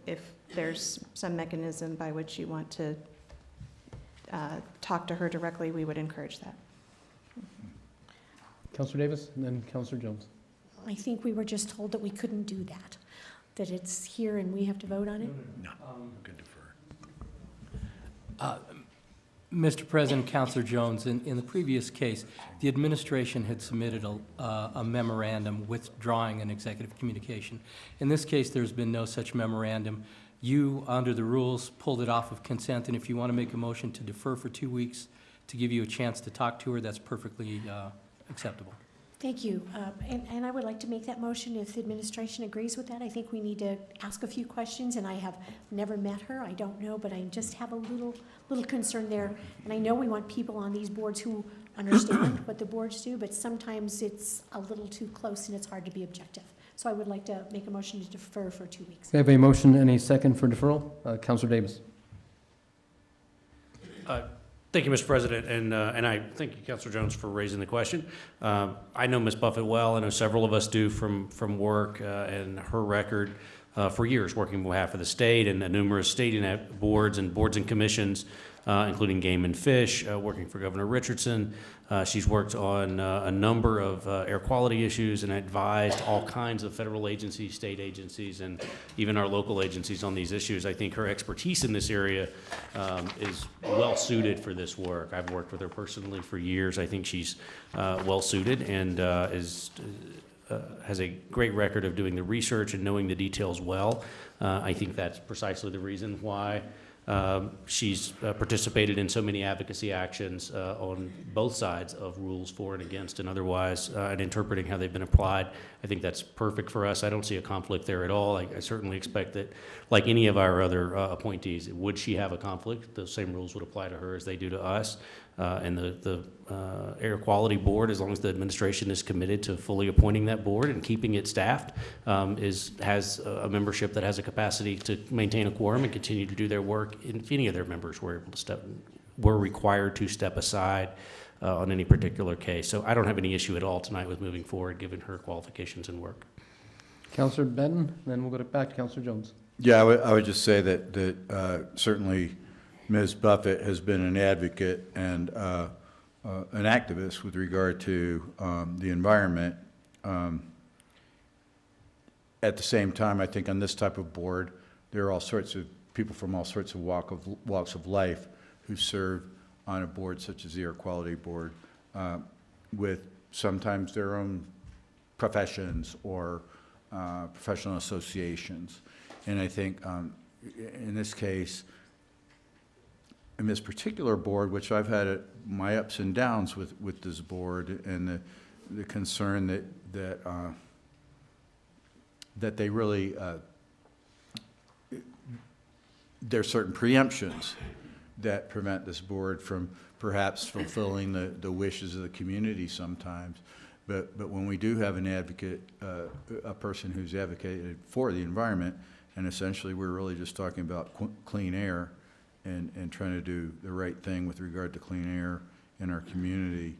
if there's some mechanism by which you want to talk to her directly, we would encourage that. Councilor Davis, and then Councilor Jones. I think we were just told that we couldn't do that it's here and we have to vote on it? No, we can defer. Mr. President, Councilor Jones, in the previous case, the administration had submitted a memorandum withdrawing an executive communication. In this case, there's been no such memorandum. You, under the rules, pulled it off of consent, and if you want to make a motion to defer for 2 weeks to give you a chance to talk to her, that's perfectly acceptable. Thank you. And I would like to make that motion if the administration agrees with that. I think we need to ask a few questions, and I have never met her. I don't know, but I just have a little concern there. And I know we want people on these boards who understand what the boards do, but sometimes it's a little too close and it's hard to be objective. So I would like to make a motion to defer for 2 weeks. We have a motion and a second for deferral. Councilor Davis. Thank you, Mr. President, and I thank you, Councilor Jones, for raising the question. I know Ms. Buffett well. I know several of us do from work and her record for years working on behalf of the state and numerous state boards and commissions, including Game and Fish, working for Governor Richardson. She's worked on a number of air quality issues and advised all kinds of federal agencies, state agencies, and even our local agencies on these issues. I think her expertise in this area is well suited for this work. I've worked with her personally for years. I think she's well suited and has a great record of doing the research and knowing the details well. I think that's precisely the reason why she's participated in so many advocacy actions on both sides of rules for and against and otherwise, and interpreting how they've been applied. I think that's perfect for us. I don't see a conflict there at all. I certainly expect that, like any of our other appointees, would she have a conflict, the same rules would apply to her as they do to us. And the Air Quality Board, as long as the administration is committed to fully appointing that board and keeping it staffed, has a membership that has a capacity to maintain a quorum and continue to do their work. If any of their members were able to were required to step aside on any particular case. So I don't have any issue at all tonight with moving forward, given her qualifications and work. Councilor Benton, then we'll go back to Councilor Jones. Yeah, I would just say that certainly Ms. Buffett has been an advocate and an activist with regard to the environment. At the same time, I think on this type of board, there are all sorts of people from all sorts of walks of life who serve on a board such as the Air Quality Board with sometimes their own professions or professional associations. And I think in this case, in this particular board, which I've had my ups and downs with this board, and the concern that they really there's certain preemptions that prevent this board from perhaps fulfilling the wishes of the community sometimes. But when we do have an advocate, a person who's advocated for the environment, and essentially we're really just talking about clean air and trying to do the right thing with regard to clean air in our community,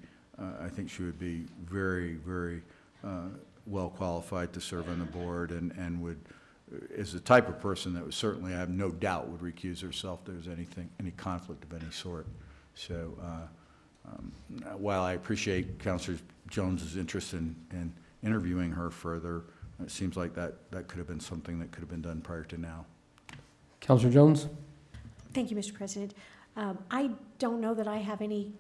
I think she would be very, very well qualified to serve on the board and would, is the type of person that would certainly, I have no doubt, would recuse herself if there's any conflict of any sort. So while I appreciate Councilor Jones's interest in interviewing her further, it seems like that could have been something that could have been done prior to now. Councilor Jones? Thank you, Mr. President. I don't know that I have any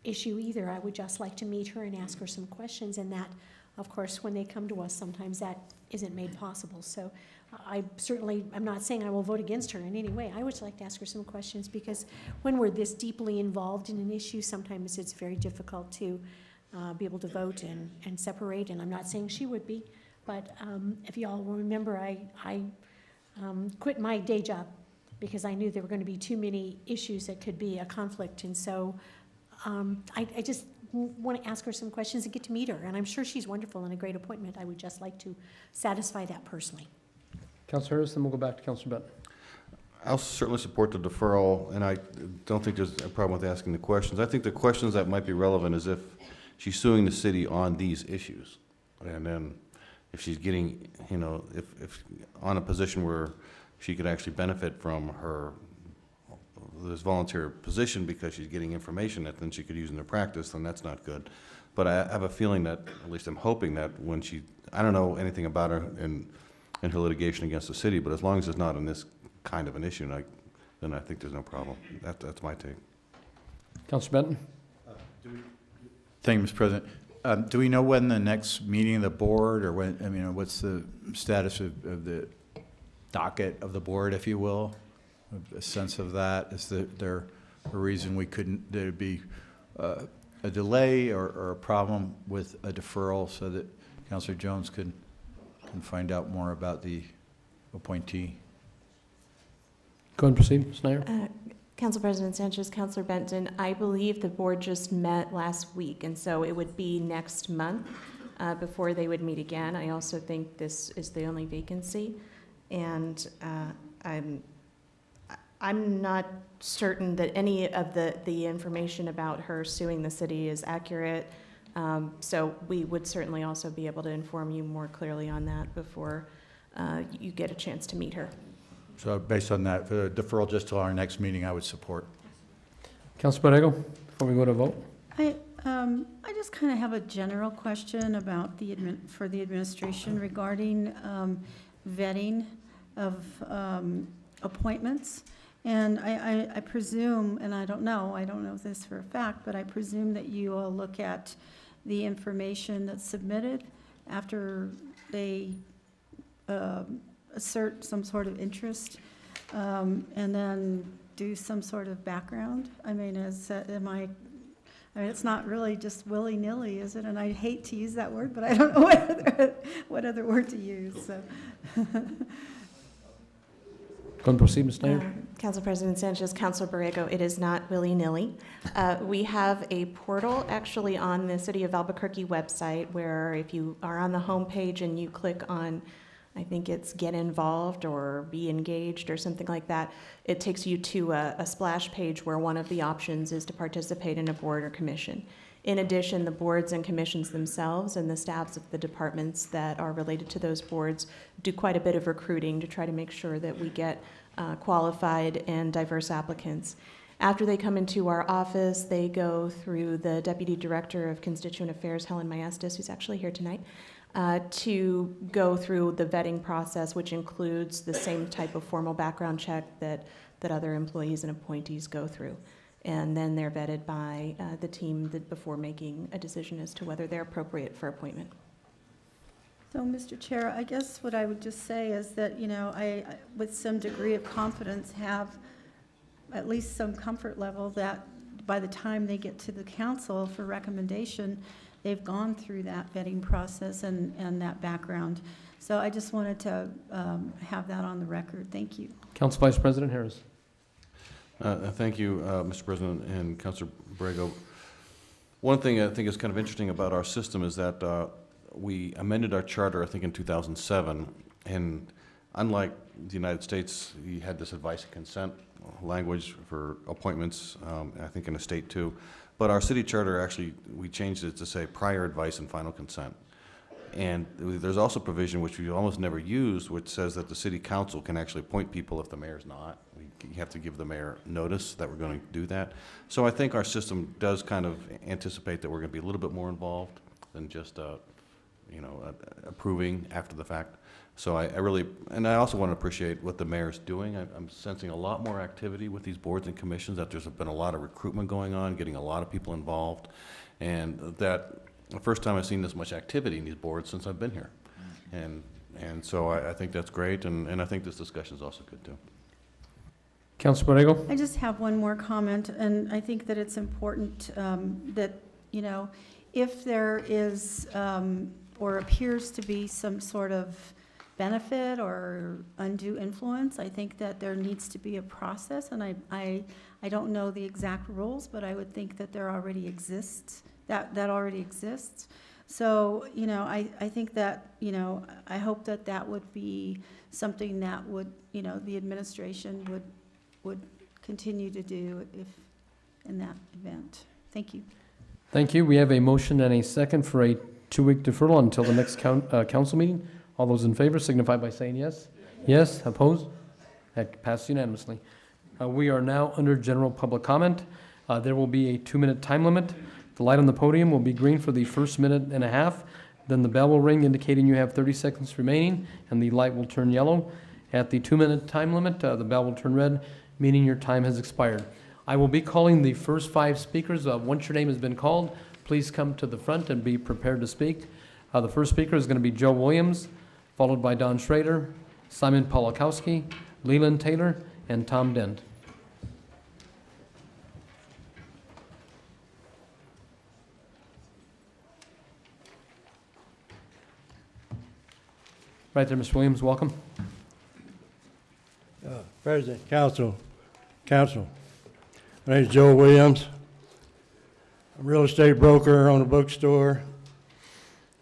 issue either. I would just like to meet her and ask her some questions, and that, of course, when they come to us, sometimes that isn't made possible. So I'm not saying I will vote against her in any way. I would like to ask her some questions, because when we're this deeply involved in an issue, sometimes it's very difficult to be able to vote and separate, and I'm not saying she would be, but if you all will remember, I quit my day job because I knew there were going to be too many issues that could be a conflict, and so I just want to ask her some questions and get to meet her, and I'm sure she's wonderful and a great appointment. I would just like to satisfy that personally. Councilor Harris, then we'll go back to Councilor Benton. I'll certainly support the deferral, and I don't think there's a problem with asking the questions. I think the questions that might be relevant is if she's suing the city on these issues, and then if she's getting, if on a position where she could actually benefit from this volunteer position because she's getting information that then she could use in her practice, then that's not good. But I have a feeling that, at least I'm hoping that when I don't know anything about her in her litigation against the city, but as long as it's not in this kind of an issue, then I think there's no problem. That's my take. Councilor Benton? Thank you, Mr. President. Do we know when the next meeting of the board, or when, I mean, what's the status of the docket of the board, if you will? A sense of that? Is there a reason we couldn't, there'd be a delay or a problem with a deferral so that Councilor Jones can find out more about the appointee? Go ahead and proceed, Ms. Nair. Council President Sanchez, Councilor Benton, I believe the board just met last week, and so it would be next month before they would meet again. I also think this is the only vacancy, and I'm not certain that any of the information about her suing the city is accurate. So we would certainly also be able to inform you more clearly on that before you get a chance to meet her. So based on that, for the deferral just till our next meeting, I would support. Councilor Borrego, before we go to vote. I just kind of have a general question about for the administration regarding vetting of appointments. And I presume, and I don't know this for a fact, but I presume that you all look at the information that's submitted after they assert some sort of interest, and then do some sort of background. I mean, it's not really just willy-nilly, is it? And I hate to use that word, but I don't know what other word to use, so. Go and proceed, Ms. Nair. Council President Sanchez, Councilor Borrego, it is not willy-nilly. We have a portal actually on the City of Albuquerque website where if you are on the home page and you click on, I think it's Get Involved or Be Engaged or something like that, it takes you to a splash page where one of the options is to participate in a board or commission. In addition, the boards and commissions themselves and the staffs of the departments that are related to those boards do quite a bit of recruiting to try to make sure that we get qualified and diverse applicants. After they come into our office, they go through the Deputy Director of Constituent Affairs, Helen Maestas, who's actually here tonight, to go through the vetting process, which includes the same type of formal background check that other employees and appointees go through. And then they're vetted by the team before making a decision as to whether they're appropriate for appointment. So, Mr. Chair, I guess what I would just say is that, I with some degree of confidence, have at least some comfort level that by the time they get to the council for recommendation, they've gone through that vetting process and that background. So I just wanted to have that on the record. Thank you. Council Vice President Harris. Thank you, Mr. President and Councilor Borrego. One thing I think is kind of interesting about our system is that we amended our charter, I think, in 2007, and unlike the United States, we had this advice and consent language for appointments, I think in the state too, but our city charter actually, we changed it to say prior advice and final consent. And there's also provision which we almost never use, which says that the city council can actually appoint people if the mayor's not. You have to give the mayor notice that we're going to do that. So I think our system does kind of anticipate that we're going to be a little bit more involved than just, approving after the fact. So I really, and I also want to appreciate what the mayor's doing. I'm sensing a lot more activity with these boards and commissions, that there's been a lot of recruitment going on, getting a lot of people involved, and that the first time I've seen this much activity in these boards since I've been here. And so I think that's great, and I think this discussion is also good too. Councilor Borrego. I just have one more comment, and I think that it's important that, if there is or appears to be some sort of benefit or undue influence, I think that there needs to be a process, and I don't know the exact rules, but I would think that there already exists, that already exists. So, I think that, I hope that would be something that would, the administration would continue to do if in that event. Thank you. Thank you. We have a motion and a second for a 2-week deferral until the next council meeting. All those in favor signify by saying yes. Yes. Opposed? That passed unanimously. We are now under general public comment. There will be a 2-minute time limit. The light on the podium will be green for the first minute and a half. Then the bell will ring indicating you have 30 seconds remaining, and the light will turn yellow. At the 2-minute time limit, the bell will turn red, meaning your time has expired. I will be calling the first 5 speakers. Once your name has been called, please come to the front and be prepared to speak. The first speaker is going to be Joe Williams, followed by Don Schrader, Simon Polakowski, Leland Taylor, and Tom Dent. Right there, Mr. Williams, welcome. President, Council. My name is Joe Williams. I'm a real estate broker, own a bookstore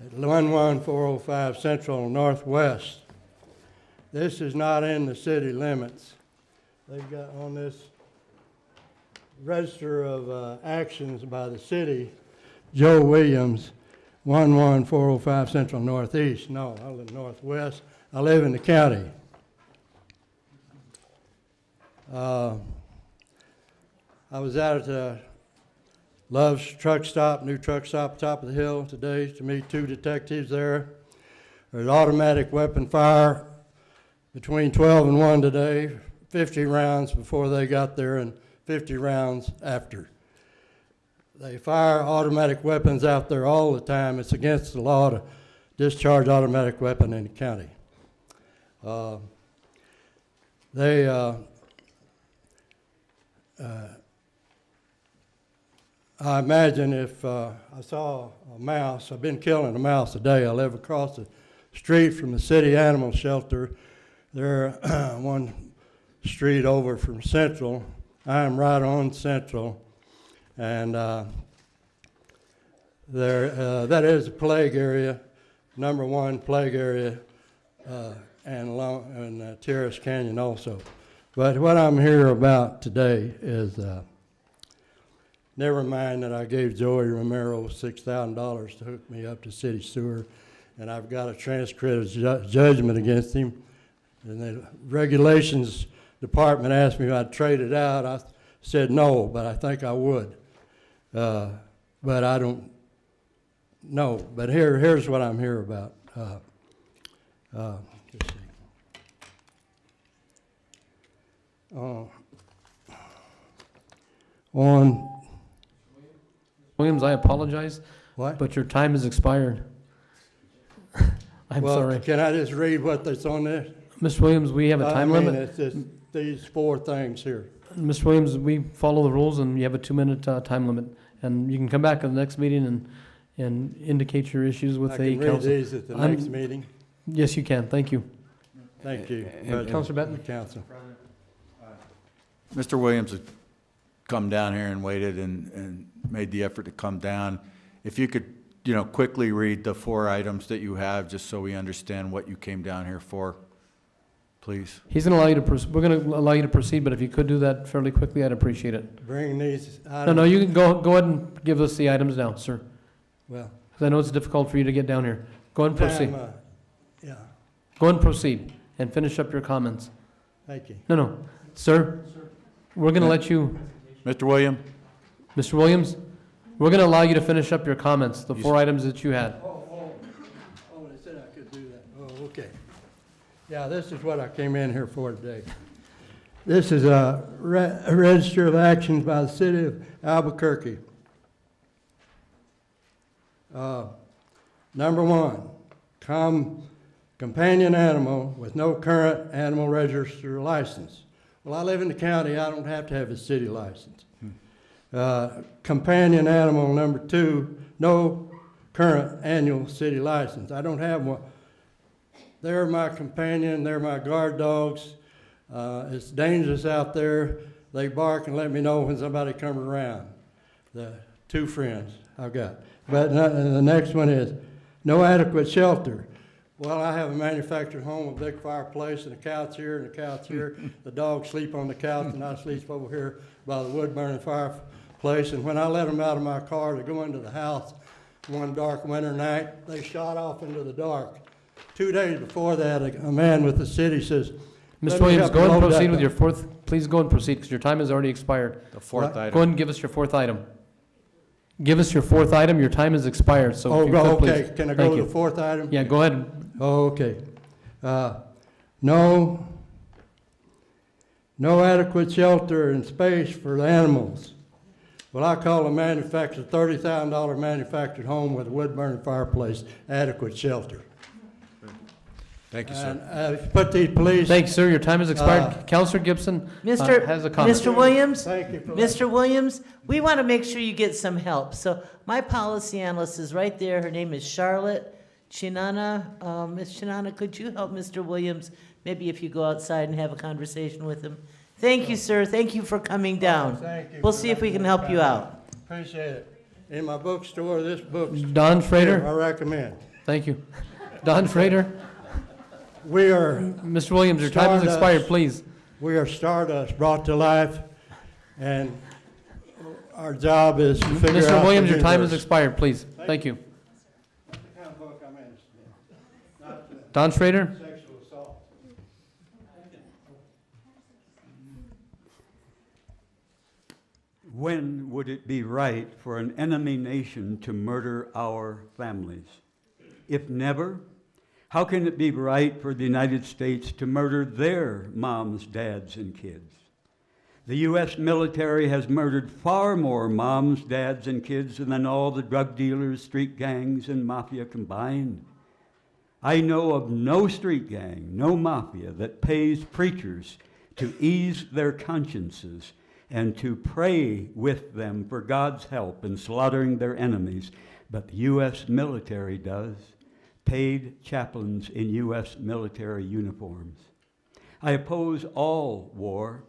at 11405 Central Northwest. This is not in the city limits. They've got on this register of actions by the city, Joe Williams, 11405 Central Northeast. No, I live Northwest. I live in the county. I was out at the Love's truck stop, new truck stop, top of the hill today to meet 2 detectives there. There's automatic weapon fire between 12 and 1 today, 50 rounds before they got there and 50 rounds after. They fire automatic weapons out there all the time. It's against the law to discharge automatic weapon in the county. I imagine if I saw a mouse, I've been killing a mouse a day. I live across the street from the city animal shelter. They're one street over from Central. I'm right on Central. And that is a plague area, #1 plague area, and Terrace Canyon also. But what I'm here about today is, never mind that I gave Joey Romero $6,000 to hook me up to city sewer, and I've got a transcript of judgment against him. And the regulations department asked me if I'd trade it out. I said no, but I think I would. But I don't know. But here's what I'm here about. Let's see. On Williams, I apologize. What? But your time has expired. I'm well, sorry. Can I just read what that's on there? Mr. Williams, we have a time limit. It's just these 4 things here. Mr. Williams, we follow the rules, and you have a 2-minute time limit. And you can come back at the next meeting and indicate your issues with the council. I can read these at the next meeting? Yes, you can. Thank you. Thank you. Councilor Benton? Council. Mr. Williams has come down here and waited and made the effort to come down. If you could, quickly read the 4 items that you have, just so we understand what you came down here for, please. He's going to allow you to we're going to allow you to proceed, but if you could do that fairly quickly, I'd appreciate it. Bring these items. No, you can go ahead and give us the items now, sir. Well. Because I know it's difficult for you to get down here. Go ahead and proceed. Yeah. Go ahead and proceed and finish up your comments. Thank you. No. Sir, we're going to let you. Mr. Williams? Mr. Williams, we're going to allow you to finish up your comments, the 4 items that you had. Oh, they said I could do that. Oh, okay. Yeah, this is what I came in here for today. This is a register of actions by the city of Albuquerque. #1, companion animal with no current animal register license. Well, I live in the county. I don't have to have a city license. Companion animal #2, no current annual city license. I don't have one. They're my companion. They're my guard dogs. It's dangerous out there. They bark and let me know when somebody comes around. The 2 friends I've got. But the next one is no adequate shelter. Well, I have a manufactured home, a big fireplace, and a couch here and a couch here. The dogs sleep on the couch, and I sleep over here by the wood-burning fireplace. And when I let them out of my car to go into the house one dark winter night, they shot off into the dark. 2 days before that, a man with the city says, Mr. Williams, go ahead and proceed with your 4th. Please go and proceed, because your time has already expired. The 4th item. Go ahead and give us your 4th item. Give us your 4th item. Your time has expired, so if you could, okay. please. Can I go to the 4th item? Yeah, go ahead. Okay. No adequate shelter and space for the animals. Well, I call a manufactured, $30,000 manufactured home with a wood-burning fireplace adequate shelter. Thank you, sir. And if you put these police... Thanks, sir. Your time has expired. Counselor Gibson has a comment. Mr. Williams, Thank you for Mr. Williams, we want to make sure you get some help. So my policy analyst is right there. Her name is Charlotte Chinana. Ms. Chinana, could you help Mr. Williams? Maybe if you go outside and have a conversation with him. Thank you, sir. Thank you for coming down. Thank you We'll for see if we letting can me help come you in. out. Appreciate it. In my bookstore, this book's... Don Frater? I recommend. Thank you. Don Frater? We are... Mr. Williams, your time has Stardust. expired, please. We are Stardust brought to life, and our job is to figure out... Mr. Williams, the your time has universe. expired, please. Thank you. Don Frater? Sexual assault. When would it be right for an enemy nation to murder our families? If never, how can it be right for the United States to murder their moms, dads, and kids? The U.S. military has murdered far more moms, dads, and kids than all the drug dealers, street gangs, and mafia combined. I know of no street gang, no mafia that pays preachers to ease their consciences and to pray with them for God's help in slaughtering their enemies, but the U.S. military does. Paid chaplains in U.S. military uniforms. I oppose all war.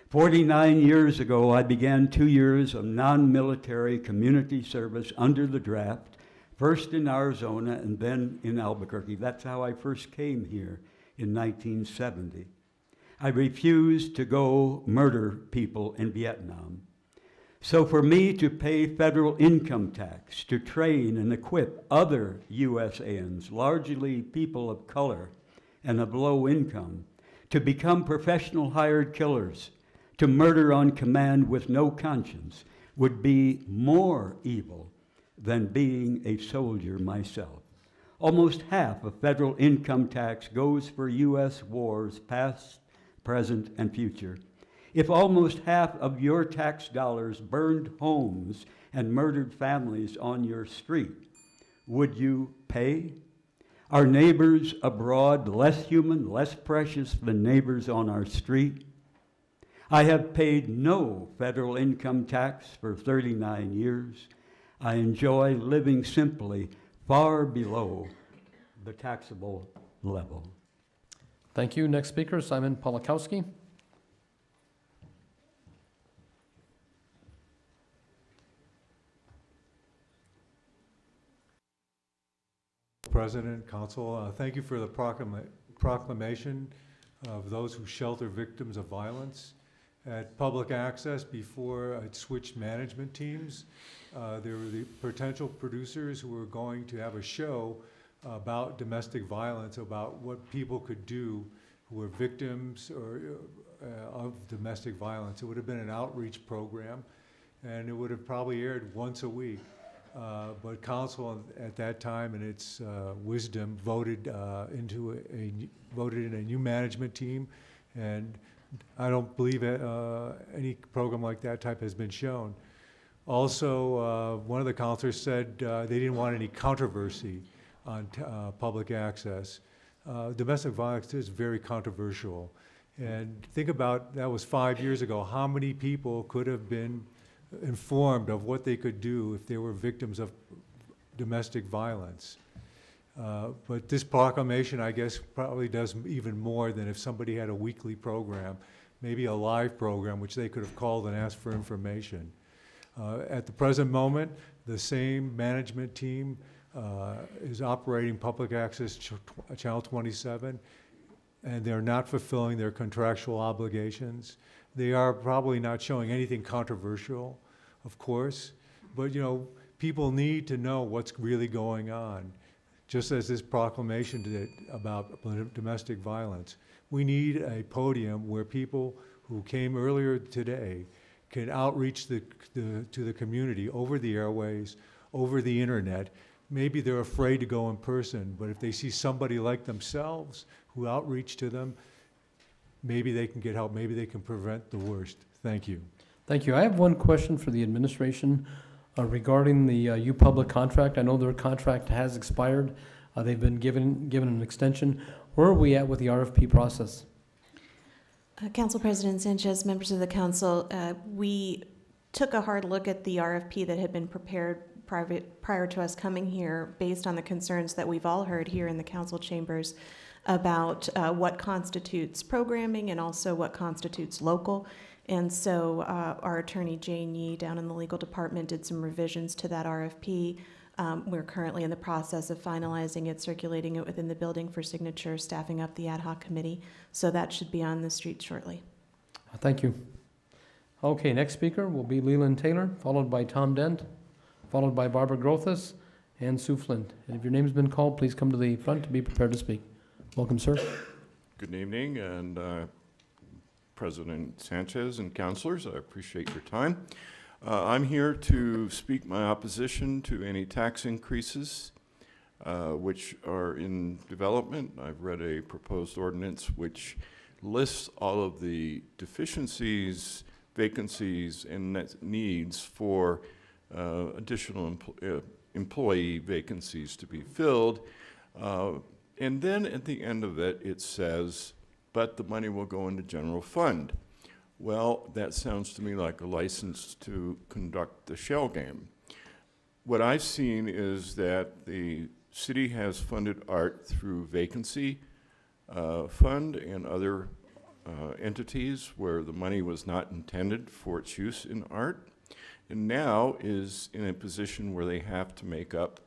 49 years ago, I began 2 years of non-military community service under the draft, first in Arizona and then in Albuquerque. That's how I first came here in 1970. I refused to go murder people in Vietnam. So for me to pay federal income tax to train and equip other USANs, largely people of color and of low income, to become professional hired killers, to murder on command with no conscience, would be more evil than being a soldier myself. Almost half of federal income tax goes for U.S. wars, past, present, and future. If almost half of your tax dollars burned homes and murdered families on your street, would you pay? Are neighbors abroad less human, less precious than neighbors on our street? I have paid no federal income tax for 39 years. I enjoy living simply far below the taxable level. Thank you. Next speaker, Simon Polakowski. President, Council, thank you for the proclamation of those who shelter victims of violence. At Public Access, before it switched management teams, there were the potential producers who were going to have a show about domestic violence, about what people could do who were victims or of domestic violence. It would have been an outreach program, and it would have probably aired once a week. But council at that time, in its wisdom, voted in a new management team, and I don't believe any program like that type has been shown. Also, one of the counselors said they didn't want any controversy on public access. Domestic violence is very controversial, and think about that was 5 years ago. How many people could have been informed of what they could do if they were victims of domestic violence? But this proclamation, I guess, probably does even more than if somebody had a weekly program, maybe a live program, which they could have called and asked for information. At the present moment, the same management team is operating Public Access Channel 27, and they're not fulfilling their contractual obligations. They are probably not showing anything controversial, of course, but people need to know what's really going on. Just as this proclamation did about domestic violence, we need a podium where people who came earlier today can outreach to the community over the airways, over the internet. Maybe they're afraid to go in person, but if they see somebody like themselves who outreach to them, maybe they can get help, maybe they can prevent the worst. Thank you. Thank you. I have one question for the administration regarding the U-Public contract. I know their contract has expired. They've been given an extension. Where are we at with the RFP process? Council President Sanchez, members of the council, we took a hard look at the RFP that had been prepared prior to us coming here based on the concerns that we've all heard here in the council chambers about what constitutes programming and also what constitutes local. And so our attorney, Jane Yee, down in the legal department, did some revisions to that RFP. We're currently in the process of finalizing it, circulating it within the building for signature, staffing up the ad hoc committee. So that should be on the street shortly. Thank you. Okay, next speaker will be Leland Taylor, followed by Tom Dent, followed by Barbara Grothus and Sue Flint. And if your name's been called, please come to the front to be prepared to speak. Welcome, sir. Good evening, and President Sanchez and councilors, I appreciate your time. I'm here to speak my opposition to any tax increases which are in development. I've read a proposed ordinance which lists all of the deficiencies, vacancies, and needs for additional employee vacancies to be filled. And then at the end of it, it says, but the money will go into general fund. Well, that sounds to me like a license to conduct the shell game. What I've seen is that the city has funded art through vacancy fund and other entities where the money was not intended for its use in art, and now is in a position where they have to make up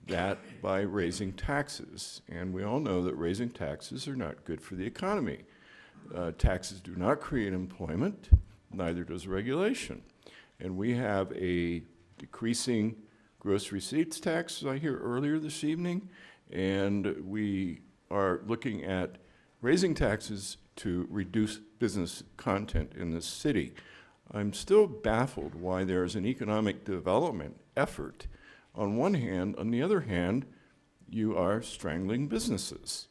that by raising taxes. And we all know that raising taxes are not good for the economy. Taxes do not create employment, neither does regulation. And we have a decreasing gross receipts tax, as I hear earlier this evening, and we are looking at raising taxes to reduce business content in this city. I'm still baffled why there's an economic development effort on one hand. On the other hand, you are strangling businesses.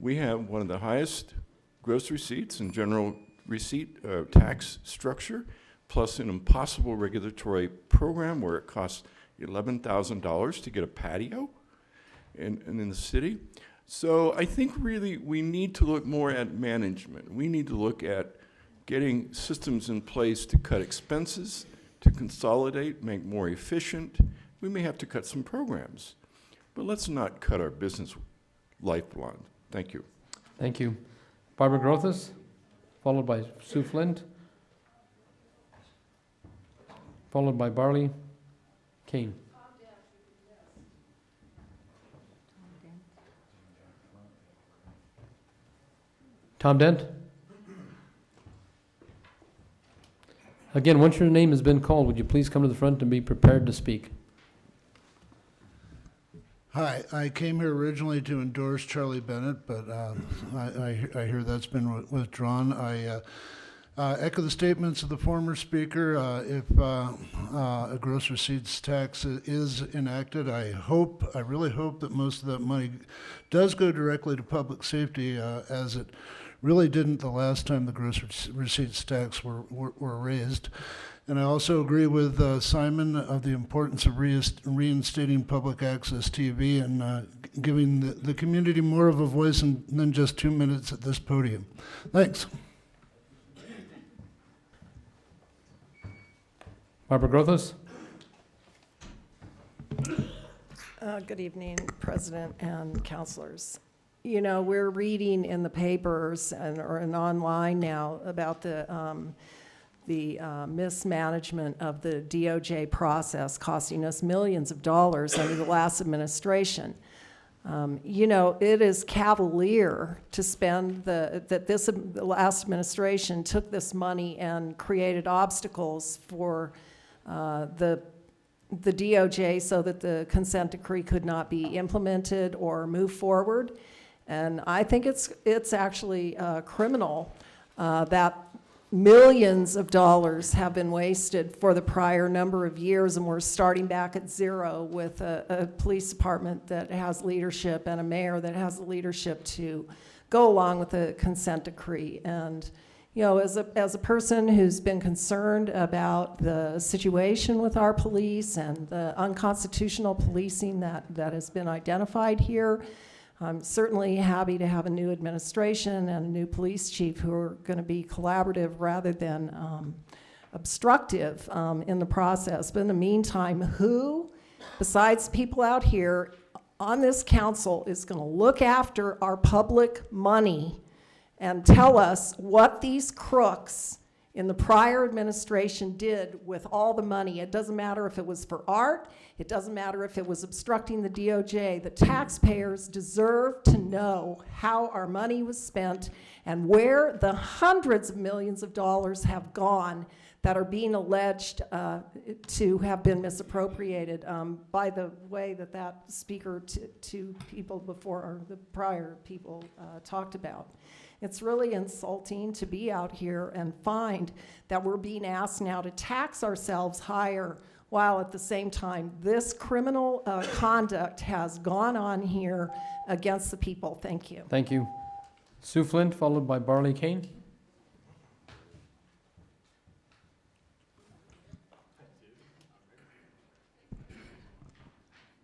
We have one of the highest gross receipts and general receipt tax structure, plus an impossible regulatory program where it costs $11,000 to get a patio in the city. So I think really we need to look more at management. We need to look at getting systems in place to cut expenses, to consolidate, make more efficient. We may have to cut some programs, but let's not cut our business lifeline. Thank you. Thank you. Barbara Grothus, followed by Sue Flint, followed by Barley Kane. Tom Dent? Again, once your name has been called, would you please come to the front and be prepared to speak? Hi, I came here originally to endorse Charlie Bennett, but I hear that's been withdrawn. I echo the statements of the former speaker. If a gross receipts tax is enacted, I really hope that most of that money does go directly to public safety, as it really didn't the last time the gross receipts tax were raised. And I also agree with Simon of the importance of reinstating public access TV and giving the community more of a voice than just 2 minutes at this podium. Thanks. Barbara Grothus? Good evening, President and councilors. You know, we're reading in the papers or online now about the mismanagement of the DOJ process costing us millions of dollars under the last administration. You know, it is cavalier to spend the last administration took this money and created obstacles for the DOJ so that the consent decree could not be implemented or move forward. And I think it's actually criminal that millions of dollars have been wasted for the prior number of years, and we're starting back at zero with a police department that has leadership and a mayor that has the leadership to go along with the consent decree. And you know, as a person who's been concerned about the situation with our police and the unconstitutional policing that has been identified here, I'm certainly happy to have a new administration and a new police chief who are going to be collaborative rather than obstructive in the process. But in the meantime, who, besides people out here on this council, is going to look after our public money and tell us what these crooks in the prior administration did with all the money? It doesn't matter if it was for art, it doesn't matter if it was obstructing the DOJ. The taxpayers deserve to know how our money was spent and where the hundreds of millions of dollars have gone that are being alleged to have been misappropriated by the way that speaker to people before, or the prior people talked about. It's really insulting to be out here and find that we're being asked now to tax ourselves higher, while at the same time this criminal conduct has gone on here against the people. Thank you. Thank you. Sue Flint, followed by Barley Kane.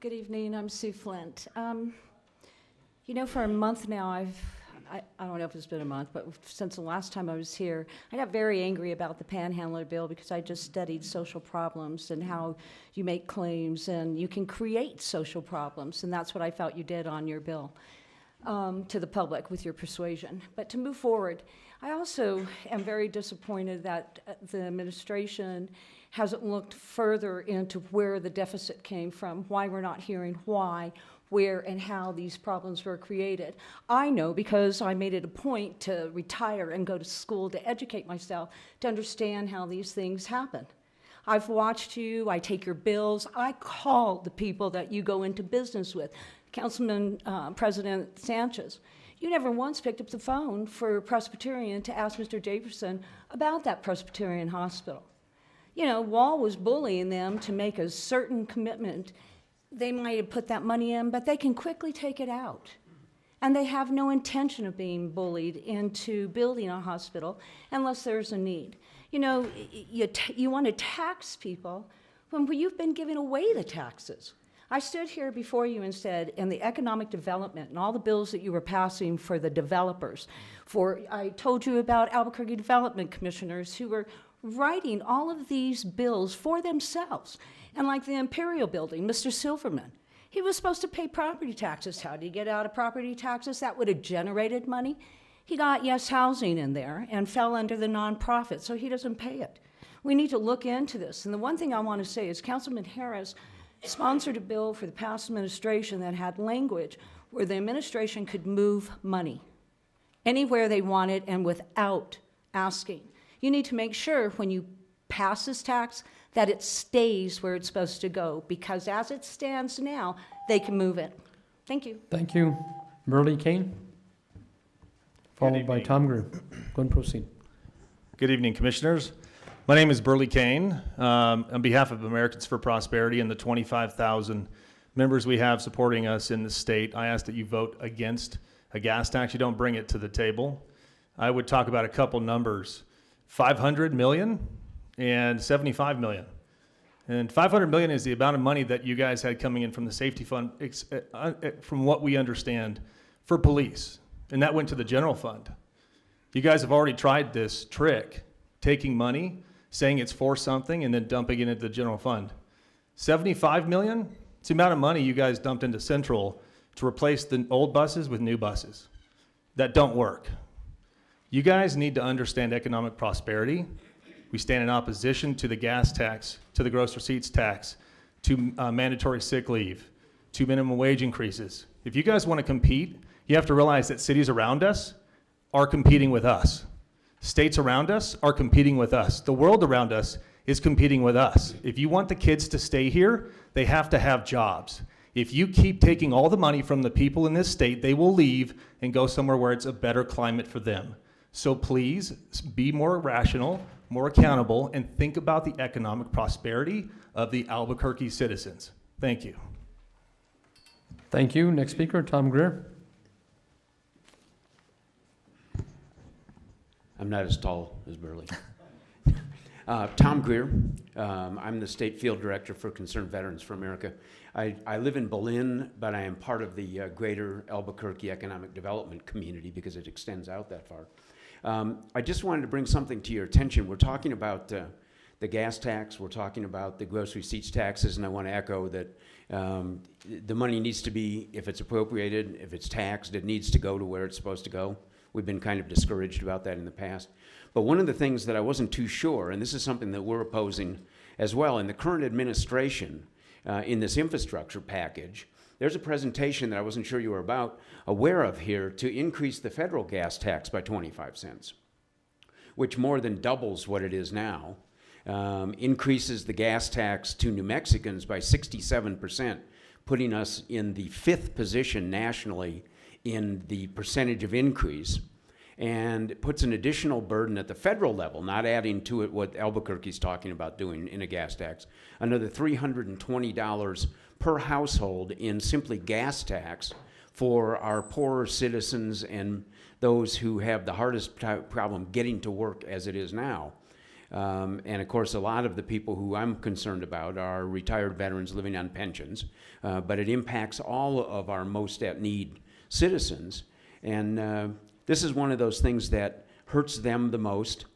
Good evening, I'm Sue Flint. You know, for a month now, I don't know if it's been a month, but since the last time I was here, I got very angry about the Panhandler bill because I just studied social problems and how you make claims and you can create social problems, and that's what I felt you did on your bill to the public with your persuasion. But to move forward, I also am very disappointed that the administration hasn't looked further into where the deficit came from, why we're not hearing why, where and how these problems were created. I know because I made it a point to retire and go to school to educate myself to understand how these things happen. I've watched you, I take your bills, I call the people that you go into business with. Councilman President Sanchez, you never once picked up the phone for Presbyterian to ask Mr. Jefferson about that Presbyterian hospital. You know, Wall was bullying them to make a certain commitment. They might have put that money in, but they can quickly take it out. And they have no intention of being bullied into building a hospital unless there's a need. You know, you want to tax people when you've been giving away the taxes. I stood here before you and said, in the economic development and all the bills that you were passing for the developers, I told you about Albuquerque development commissioners who were writing all of these bills for themselves. And like the Imperial Building, Mr. Silverman, he was supposed to pay property taxes. How did he get out of property taxes? That would have generated money. He got Yes Housing in there and fell under the nonprofit, so he doesn't pay it. We need to look into this. And the one thing I want to say is Councilman Harris sponsored a bill for the past administration that had language where the administration could move money anywhere they wanted and without asking. You need to make sure when you pass this tax that it stays where it's supposed to go, because as it stands now, they can move it. Thank you. Thank you. Burley Kane, followed by Tom Greer. Go ahead and proceed. Good evening, Commissioners. My name is Burley Kane. On behalf of Americans for Prosperity and the 25,000 members we have supporting us in the state, I ask that you vote against a gas tax. You don't bring it to the table. I would talk about a couple numbers. 500 million and 75 million. And 500 million is the amount of money that you guys had coming in from the safety fund, from what we understand, for police. And that went to the general fund. You guys have already tried this trick, taking money, saying it's for something, and then dumping it into the general fund. 75 million, it's the amount of money you guys dumped into Central to replace the old buses with new buses. That don't work. You guys need to understand economic prosperity. We stand in opposition to the gas tax, to the gross receipts tax, to mandatory sick leave, to minimum wage increases. If you guys want to compete, you have to realize that cities around us are competing with us. States around us are competing with us. The world around us is competing with us. If you want the kids to stay here, they have to have jobs. If you keep taking all the money from the people in this state, they will leave and go somewhere where it's a better climate for them. So please be more rational, more accountable, and think about the economic prosperity of the Albuquerque citizens. Thank you. Thank you. Next speaker, Tom Greer. I'm not as tall as Burley. Tom Greer. I'm the State Field Director for Concerned Veterans for America. I live in Berlin, but I am part of the greater Albuquerque economic development community because it extends out that far. I just wanted to bring something to your attention. We're talking about the gas tax, we're talking about the gross receipts taxes, and I want to echo that the money needs to be, if it's appropriated, if it's taxed, it needs to go to where it's supposed to go. We've been kind of discouraged about that in the past. But one of the things that I wasn't too sure, and this is something that we're opposing as well, in the current administration, in this infrastructure package, there's a presentation that I wasn't sure you were aware of here to increase the federal gas tax by 25 cents, which more than doubles what it is now, increases the gas tax to New Mexicans by 67%, putting us in the 5th position nationally in the percentage of increase, and puts an additional burden at the federal level, not adding to it what Albuquerque's talking about doing in a gas tax, another $320 per household in simply gas tax for our poorer citizens and those who have the hardest problem getting to work as it is now. And of course, a lot of the people who I'm concerned about are retired veterans living on pensions, but it impacts all of our most at need citizens. And this is one of those things that hurts them the most,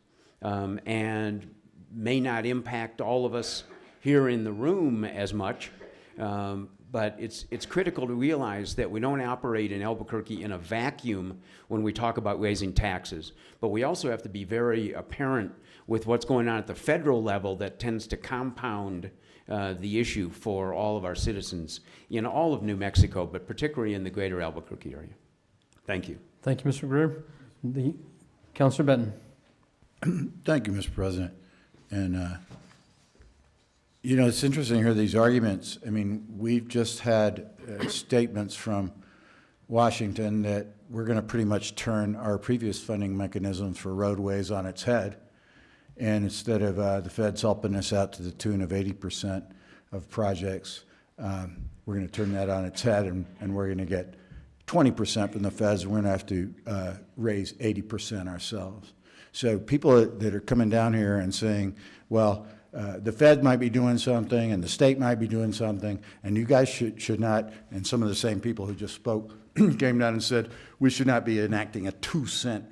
and may not impact all of us here in the room as much, but it's critical to realize that we don't operate in Albuquerque in a vacuum when we talk about raising taxes, but we also have to be very apparent with what's going on at the federal level that tends to compound the issue for all of our citizens in all of New Mexico, but particularly in the greater Albuquerque area. Thank you. Thank you, Mr. Greer. Councilor Benton. Thank you, Mr. President. And, you know, it's interesting to hear these arguments. I mean, we've just had statements from Washington that we're going to pretty much turn our previous funding mechanisms for roadways on its head. And instead of the feds helping us out to the tune of 80% of projects, we're going to turn that on its head, and we're going to get 20% from the feds, and we're going to have to raise 80% ourselves. So people that are coming down here and saying, well, the Fed might be doing something and the state might be doing something, and you guys should not, and some of the same people who just spoke came down and said, we should not be enacting a 2-cent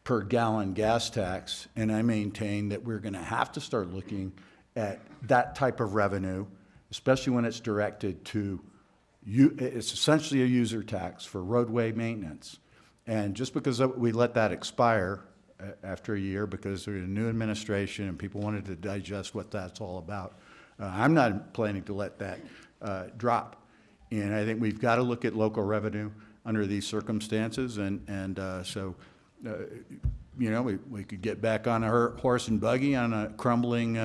per gallon gas tax, and I maintain that we're going to have to start looking at that type of revenue, especially when it's directed to it's essentially a user tax for roadway maintenance. And just because we let that expire after a year because there's a new administration and people wanted to digest what that's all about, I'm not planning to let that drop. And I think we've got to look at local revenue under these circumstances. So, you know, we could get back on a horse and buggy on a crumbling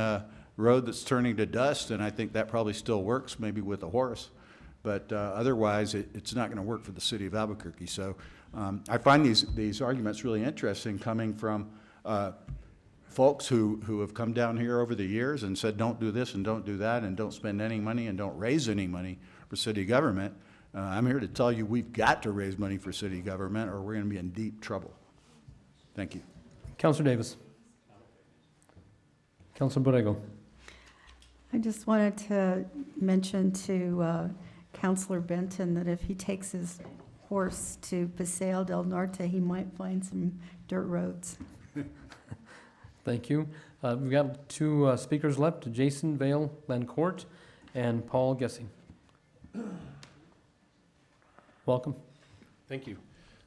road that's turning to dust, and I think that probably still works, maybe with a horse. But otherwise, it's not going to work for the city of Albuquerque. So I find these arguments really interesting coming from folks who have come down here over the years and said, don't do this and don't do that and don't spend any money and don't raise any money for city government. I'm here to tell you we've got to raise money for city government or we're going to be in deep trouble. Thank you. Councilor Davis. Councilor Borrego. I just wanted to mention to Councilor Benton that if he takes his horse to Paseo del Norte, he might find some dirt roads. Thank you. We've got two speakers left, Jason Vale Lancourt and Paul Gessing. Welcome. Thank you.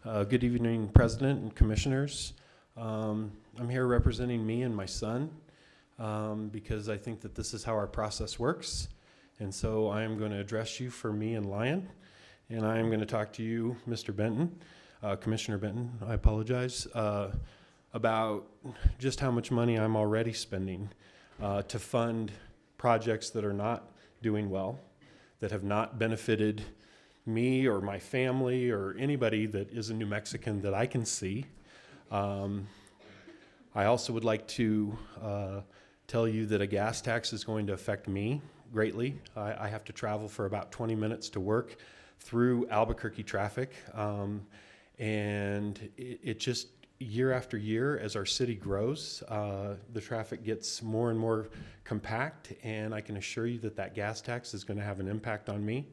Good evening, President and Commissioners. I'm here representing me and my son because I think that this is how our process works. And so I am going to address you for me and Lyon, and I am going to talk to you, Mr. Benton, Commissioner Benton, I apologize, about just how much money I'm already spending to fund projects that are not doing well, that have not benefited me or my family or anybody that is a New Mexican that I can see. I also would like to tell you that a gas tax is going to affect me greatly. I have to travel for about 20 minutes to work through Albuquerque traffic, and it just year after year, as our city grows, the traffic gets more and more compact, and I can assure you that that gas tax is going to have an impact on me.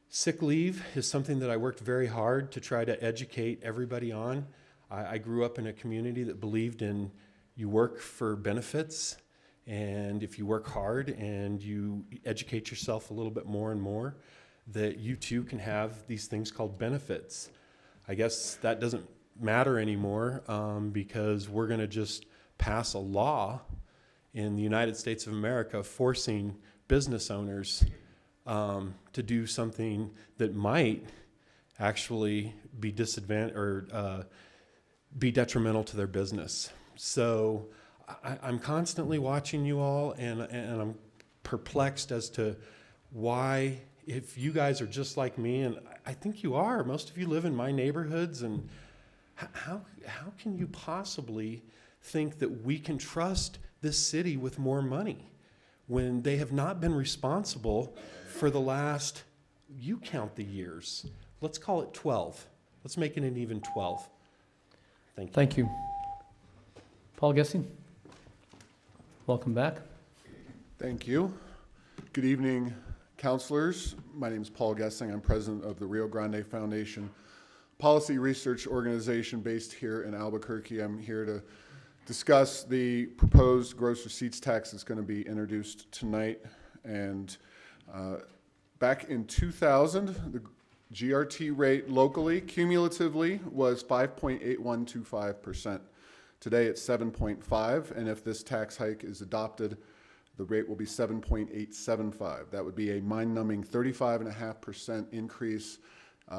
Sick leave is something that I worked very hard to try to educate everybody on. I grew up in a community that believed in you work for benefits, and if you work hard and you educate yourself a little bit more and more, that you too can have these things called benefits. I guess that doesn't matter anymore because we're going to just pass a law in the United States of America forcing business owners to do something that might actually be be detrimental to their business. So I'm constantly watching you all, and I'm perplexed as to why, if you guys are just like me, and I think you are, most of you live in my neighborhoods, and how can you possibly think that we can trust this city with more money when they have not been responsible for the last, you count the years, let's call it 12. Let's make it an even 12. Thank you. Thank you. Paul Gessing, welcome back. Thank you. Good evening, councilors. My name is Paul Gessing. I'm president of the Rio Grande Foundation policy research organization based here in Albuquerque. I'm here to discuss the proposed gross receipts tax that's going to be introduced tonight. And back in 2000, the GRT rate locally, cumulatively, was 5.8125%. Today it's 7.5, and if this tax hike is adopted, the rate will be 7.875. That would be a mind-numbing 35.5% increase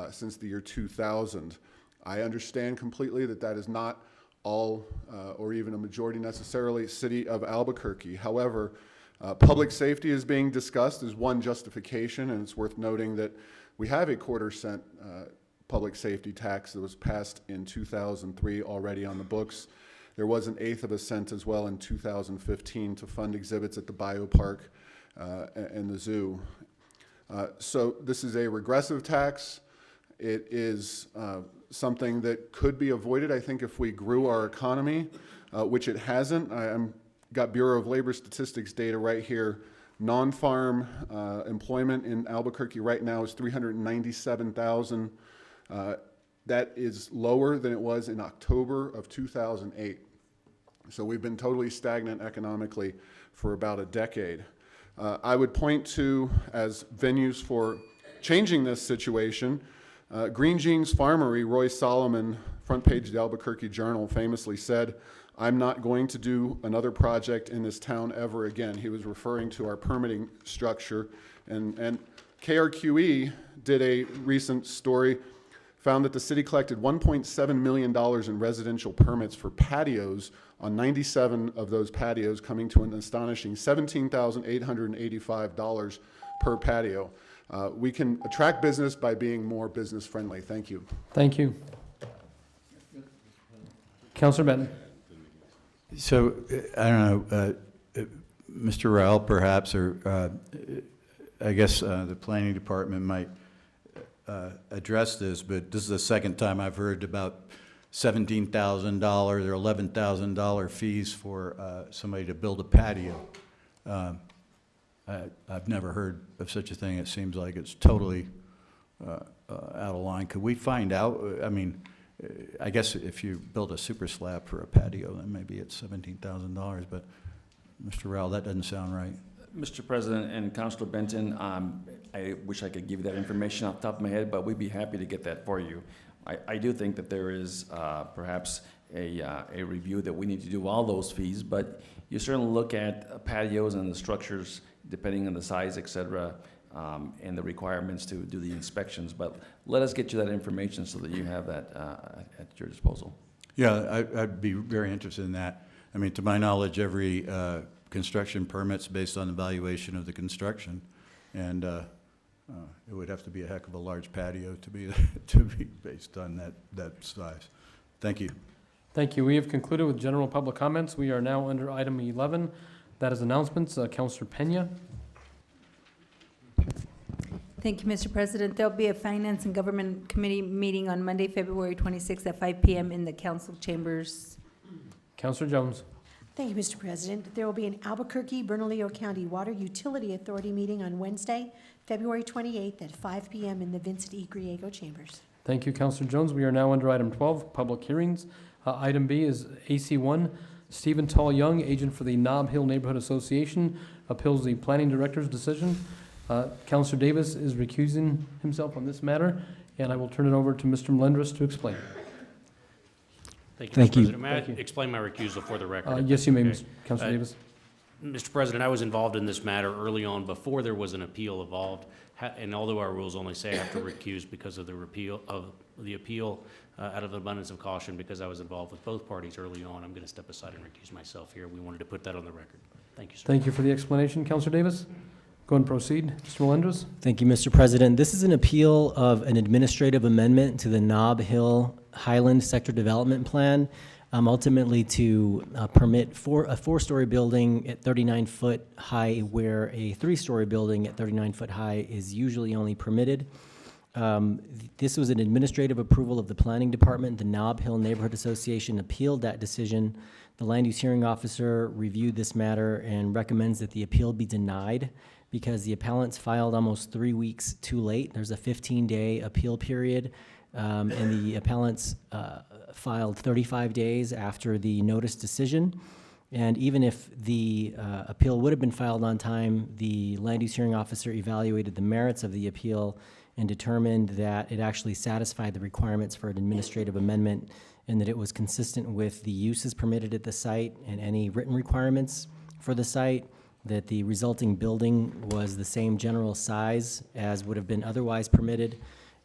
since the year 2000. I understand completely that that is not all or even a majority necessarily city of Albuquerque. However, public safety is being discussed as one justification, and it's worth noting that we have a quarter-cent public safety tax that was passed in 2003 already on the books. There was an 1/8 of a cent as well in 2015 to fund exhibits at the biopark and the zoo. So this is a regressive tax. It is something that could be avoided, I think, if we grew our economy, which it hasn't. I'm got Bureau of Labor Statistics data right here. Non-farm employment in Albuquerque right now is 397,000. That is lower than it was in October of 2008. So we've been totally stagnant economically for about a decade. I would point to, as venues for changing this situation, Green Jeans Farmery, Roy Solomon, front page of the Albuquerque Journal, famously said, "I'm not going to do another project in this town ever again." He was referring to our permitting structure. And KRQE did a recent story, found that the city collected $1.7 million in residential permits for patios on 97 of those patios, coming to an astonishing $17,885 per patio. We can attract business by being more business friendly. Thank you. Thank you. Councilor Benton. So, I don't know, Mr. Rowell perhaps, or I guess the planning department might address this, but this is the second time I've heard about $17,000 or $11,000 fees for somebody to build a patio. I've never heard of such a thing. It seems like it's totally out of line. Could we find out? I mean, I guess if you build a super slab for a patio, then maybe it's $17,000. But Mr. Rowell, that doesn't sound right. Mr. President and Councilor Benton, I wish I could give you that information off the top of my head, but we'd be happy to get that for you. I do think that there is perhaps a review that we need to do all those fees, but you certainly look at patios and the structures, depending on the size, et cetera, and the requirements to do the inspections. But let us get you that information so that you have that at your disposal. Yeah, I'd be very interested in that. I mean, to my knowledge, every construction permit's based on the valuation of the construction, and it would have to be a heck of a large patio to be based on that size. Thank you. Thank you. We have concluded with general public comments. We are now under item 11. That is announcements. Councilor Pena. Thank you, Mr. President. There'll be a Finance and Government Committee meeting on Monday, February 26th at 5 p.m. in the council chambers. Councillor Jones. Thank you, Mr. President. There will be an Albuquerque Bernalillo County Water Utility Authority meeting on Wednesday, February 28th at 5 p.m. in the Vincent E. Griego chambers. Thank you, Councillor Jones. We are now under item 12, public hearings. Item B is AC1. Stephen Tall Young, agent for the Nob Hill Neighborhood Association, appeals the planning director's decision. Councillor Davis is recusing himself on this matter, and I will turn it over to Mr. Melendres to explain. Thank you, Thank Mr. you. President. May I explain my recusal for the record? Yes, you may, Okay. Councillor Davis. Mr. President, I was involved in this matter early on before there was an appeal involved, and although our rules only say I have to recuse because of the appeal, out of abundance of caution, because I was involved with both parties early on, I'm going to step aside and recuse myself here. We wanted to put that on the record. Thank you, sir. Thank you for the explanation. Councillor Davis, go ahead and proceed. Mr. Melendres. Thank you, Mr. President. This is an appeal of an administrative amendment to the Nob Hill Highland Sector Development Plan, ultimately to permit a four-story building at 39-foot high, where a three-story building at 39-foot high is usually only permitted. This was an administrative approval of the planning department. The Nob Hill Neighborhood Association appealed that decision. The land use hearing officer reviewed this matter and recommends that the appeal be denied because the appellants filed almost 3 weeks too late. There's a 15-day appeal period, and the appellants filed 35 days after the notice decision. And even if the appeal would have been filed on time, the land use hearing officer evaluated the merits of the appeal and determined that it actually satisfied the requirements for an administrative amendment and that it was consistent with the uses permitted at the site and any written requirements for the site, that the resulting building was the same general size as would have been otherwise permitted,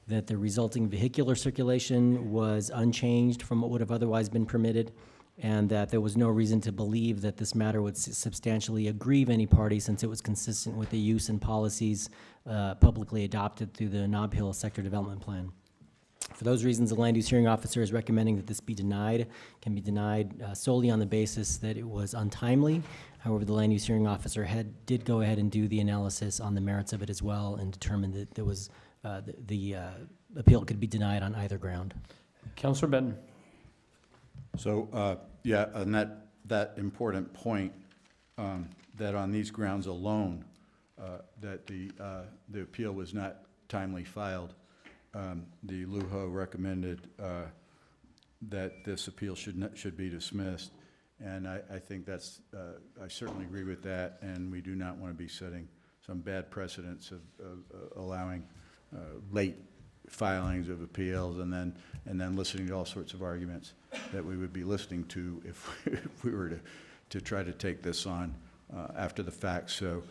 that the resulting vehicular circulation was unchanged from what would have otherwise been permitted, and that there was no reason to believe that this matter would substantially aggrieve any party since it was consistent with the use and policies publicly adopted through the Nob Hill Sector Development Plan. For those reasons, the land use hearing officer is recommending that this be denied, can be denied solely on the basis that it was untimely. However, the land use hearing officer did go ahead and do the analysis on the merits of it as well and determined that there was the appeal could be denied on either ground. Councillor Benton. So, yeah, on that important point, that on these grounds alone, that the appeal was not timely filed, the LUHO recommended that this appeal should be dismissed, and I think that's I certainly agree with that, and we do not want to be setting some bad precedents of allowing late filings of appeals and then listening to all sorts of arguments that we would be listening to if we were to try to take this on after the fact. So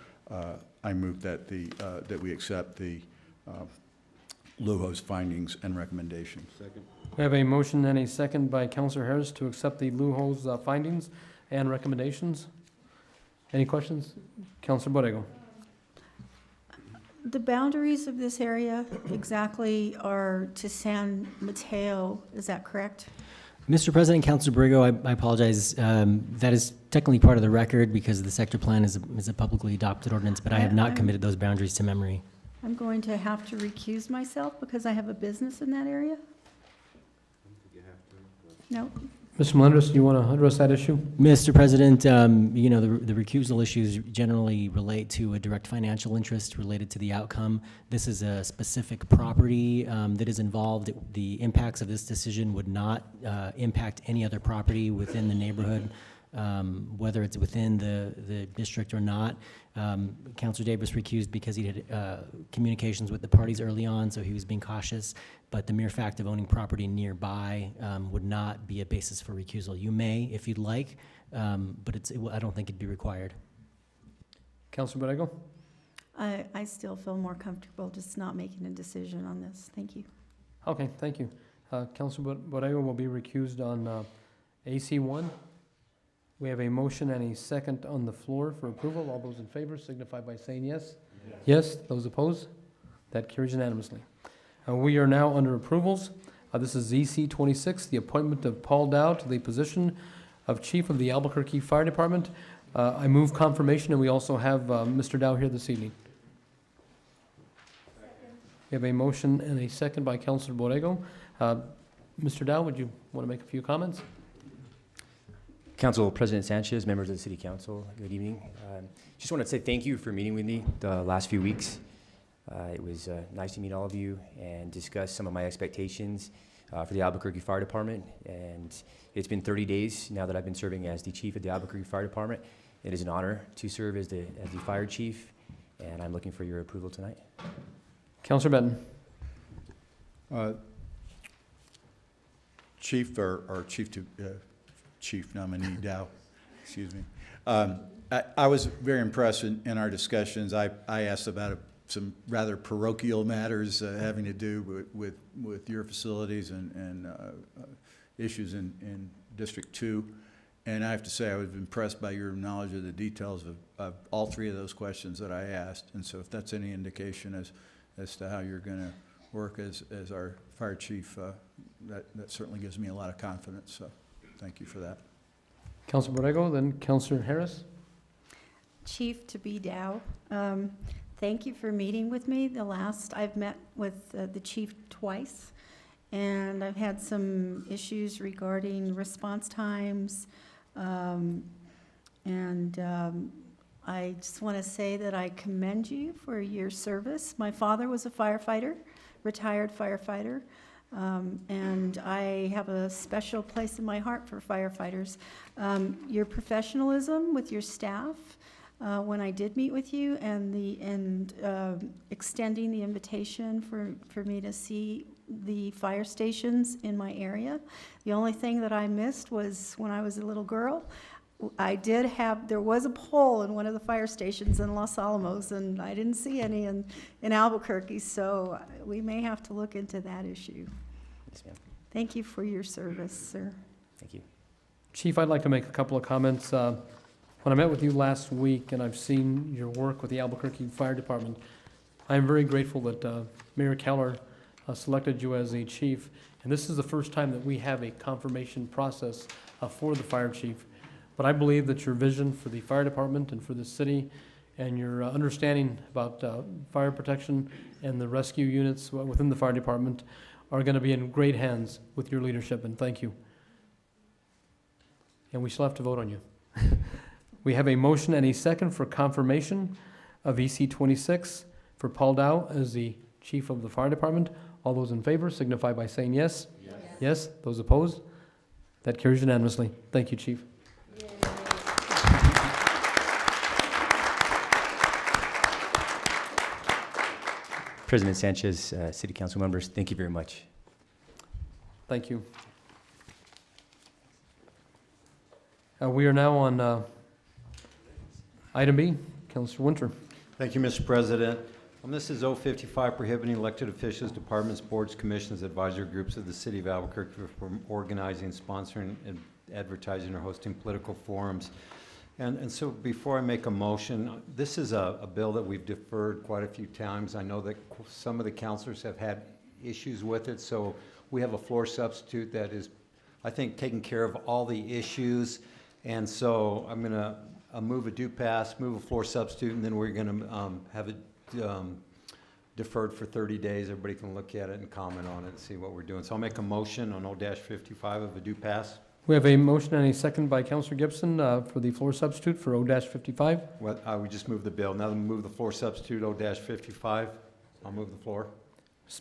I move that that we accept the LUHO's findings and recommendations. Second. We have a motion and a second by Councillor Harris to accept the LUHO's findings and recommendations. Any questions? Councillor Borrego. The boundaries of this area exactly are to San Mateo, is that correct? Mr. President, Councilor Borrego, I apologize. That is technically part of the record because the sector plan is a publicly adopted ordinance, but I have not committed those boundaries to memory. I'm going to have to recuse myself because I have a business in that area? No. Mr. Melendres, do you want to address that issue? Mr. President, you know, the recusal issues generally relate to a direct financial interest related to the outcome. This is a specific property that is involved. The impacts of this decision would not impact any other property within the neighborhood, whether it's within the district or not. Councilor Davis recused because he had communications with the parties early on, so he was being cautious. But the mere fact of owning property nearby would not be a basis for recusal. You may, if you'd like, but I don't think it'd be required. Councilor Borrego? I still feel more comfortable just not making a decision on this. Thank you. Okay, thank you. Councilor Borrego will be recused on AC1. We have a motion and a second on the floor for approval. All those in favor signify by saying yes. Yes. Those opposed? That carries unanimously. We are now under approvals. This is ZC 26, the appointment of Paul Dow to the position of Chief of the Albuquerque Fire Department. I move confirmation, and we also have Mr. Dow here this evening. We have a motion and a second by Councilor Borrego. Mr. Dow, would you want to make a few comments? Council President Sanchez, members of the City Council, good evening. Just want to say thank you for meeting with me the last few weeks. It was nice to meet all of you and discuss some of my expectations for the Albuquerque Fire Department. And it's been 30 days now that I've been serving as the chief of the Albuquerque Fire Department. It is an honor to serve as the fire chief, and I'm looking for your approval tonight. Councilor Benton. Chief or Chief nominee Dow, excuse me. I was very impressed in our discussions. I asked about some rather parochial matters having to do with your facilities and issues in District 2. And I have to say I was impressed by your knowledge of the details of all three of those questions that I asked. And so if that's any indication as to how you're going to work as our fire chief, that certainly gives me a lot of confidence. So thank you for that. Councilor Borrego, then Councilor Harris. Chief to be Dow, thank you for meeting with me. I've met with the chief twice, and I've had some issues regarding response times, I just want to say that I commend you for your service. My father was a firefighter, retired firefighter, and I have a special place in my heart for firefighters. Your professionalism with your staff, when I did meet with you, and extending the invitation for me to see the fire stations in my area. The only thing that I missed was when I was a little girl, there was a pole in one of the fire stations in Los Alamos, and I didn't see any in Albuquerque, so we may have to look into that issue. Yes, ma'am. Thank you for your service, sir. Thank you. Chief, I'd like to make a couple of comments. When I met with you last week and I've seen your work with the Albuquerque Fire Department, I'm very grateful that Mayor Keller selected you as a chief. And this is the first time that we have a confirmation process for the fire chief. But I believe that your vision for the fire department and for the city and your understanding about fire protection and the rescue units within the fire department are going to be in great hands with your leadership, and thank you. And we still have to vote on you. We have a motion and a second for confirmation of EC 26 for Paul Dow as the chief of the fire department. All those in favor signify by saying yes. Yes. Yes. Those opposed? That carries unanimously. Thank you, Chief. President Sanchez, City Council members, thank you very much. Thank you. We are now on item B. Councilor Winter. Thank you, Mr. President. This is 055, prohibiting elected officials, departments, boards, commissions, advisory groups of the City of Albuquerque from organizing, sponsoring, and advertising or hosting political forums. And so before I make a motion, this is a bill that we've deferred quite a few times. I know that some of the councilors have had issues with it, so we have a floor substitute that is, I think, taking care of all the issues. And so I'm going to move a do pass, move a floor substitute, and then we're going to have it deferred for 30 days. Everybody can look at it and comment on it and see what we're doing. So I'll make a motion on 0-55 of a do pass. We have a motion and a second by Councilor Gibson for the floor substitute for 0-55. Well, we just moved the bill. Now that we move the floor substitute 0-55, I'll move the floor.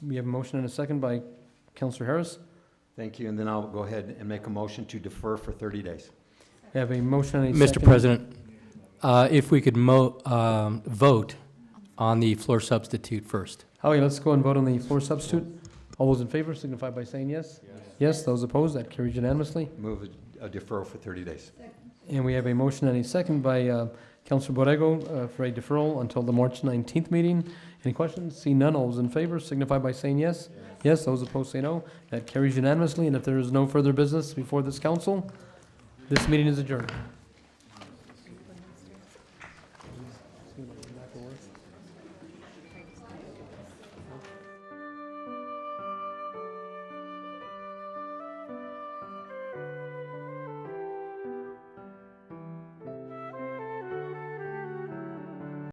We have a motion and a second by Councilor Harris. Thank you, and then I'll go ahead and make a motion to defer for 30 days. We have a motion and a Mr. second. Mr. President, if we could vote on the floor substitute first. Okay, let's go and vote on the floor substitute. All those in favor signify by saying yes. Yes. Yes, those opposed, that carries unanimously. Move a deferral for 30 days. And we have a motion and a second by Councilor Borrego for a deferral until the March 19th meeting. Any questions? See none. All those in favor signify by saying yes. Yes. Yes, those opposed say no. That carries unanimously. And if there is no further business before this council, this meeting is adjourned.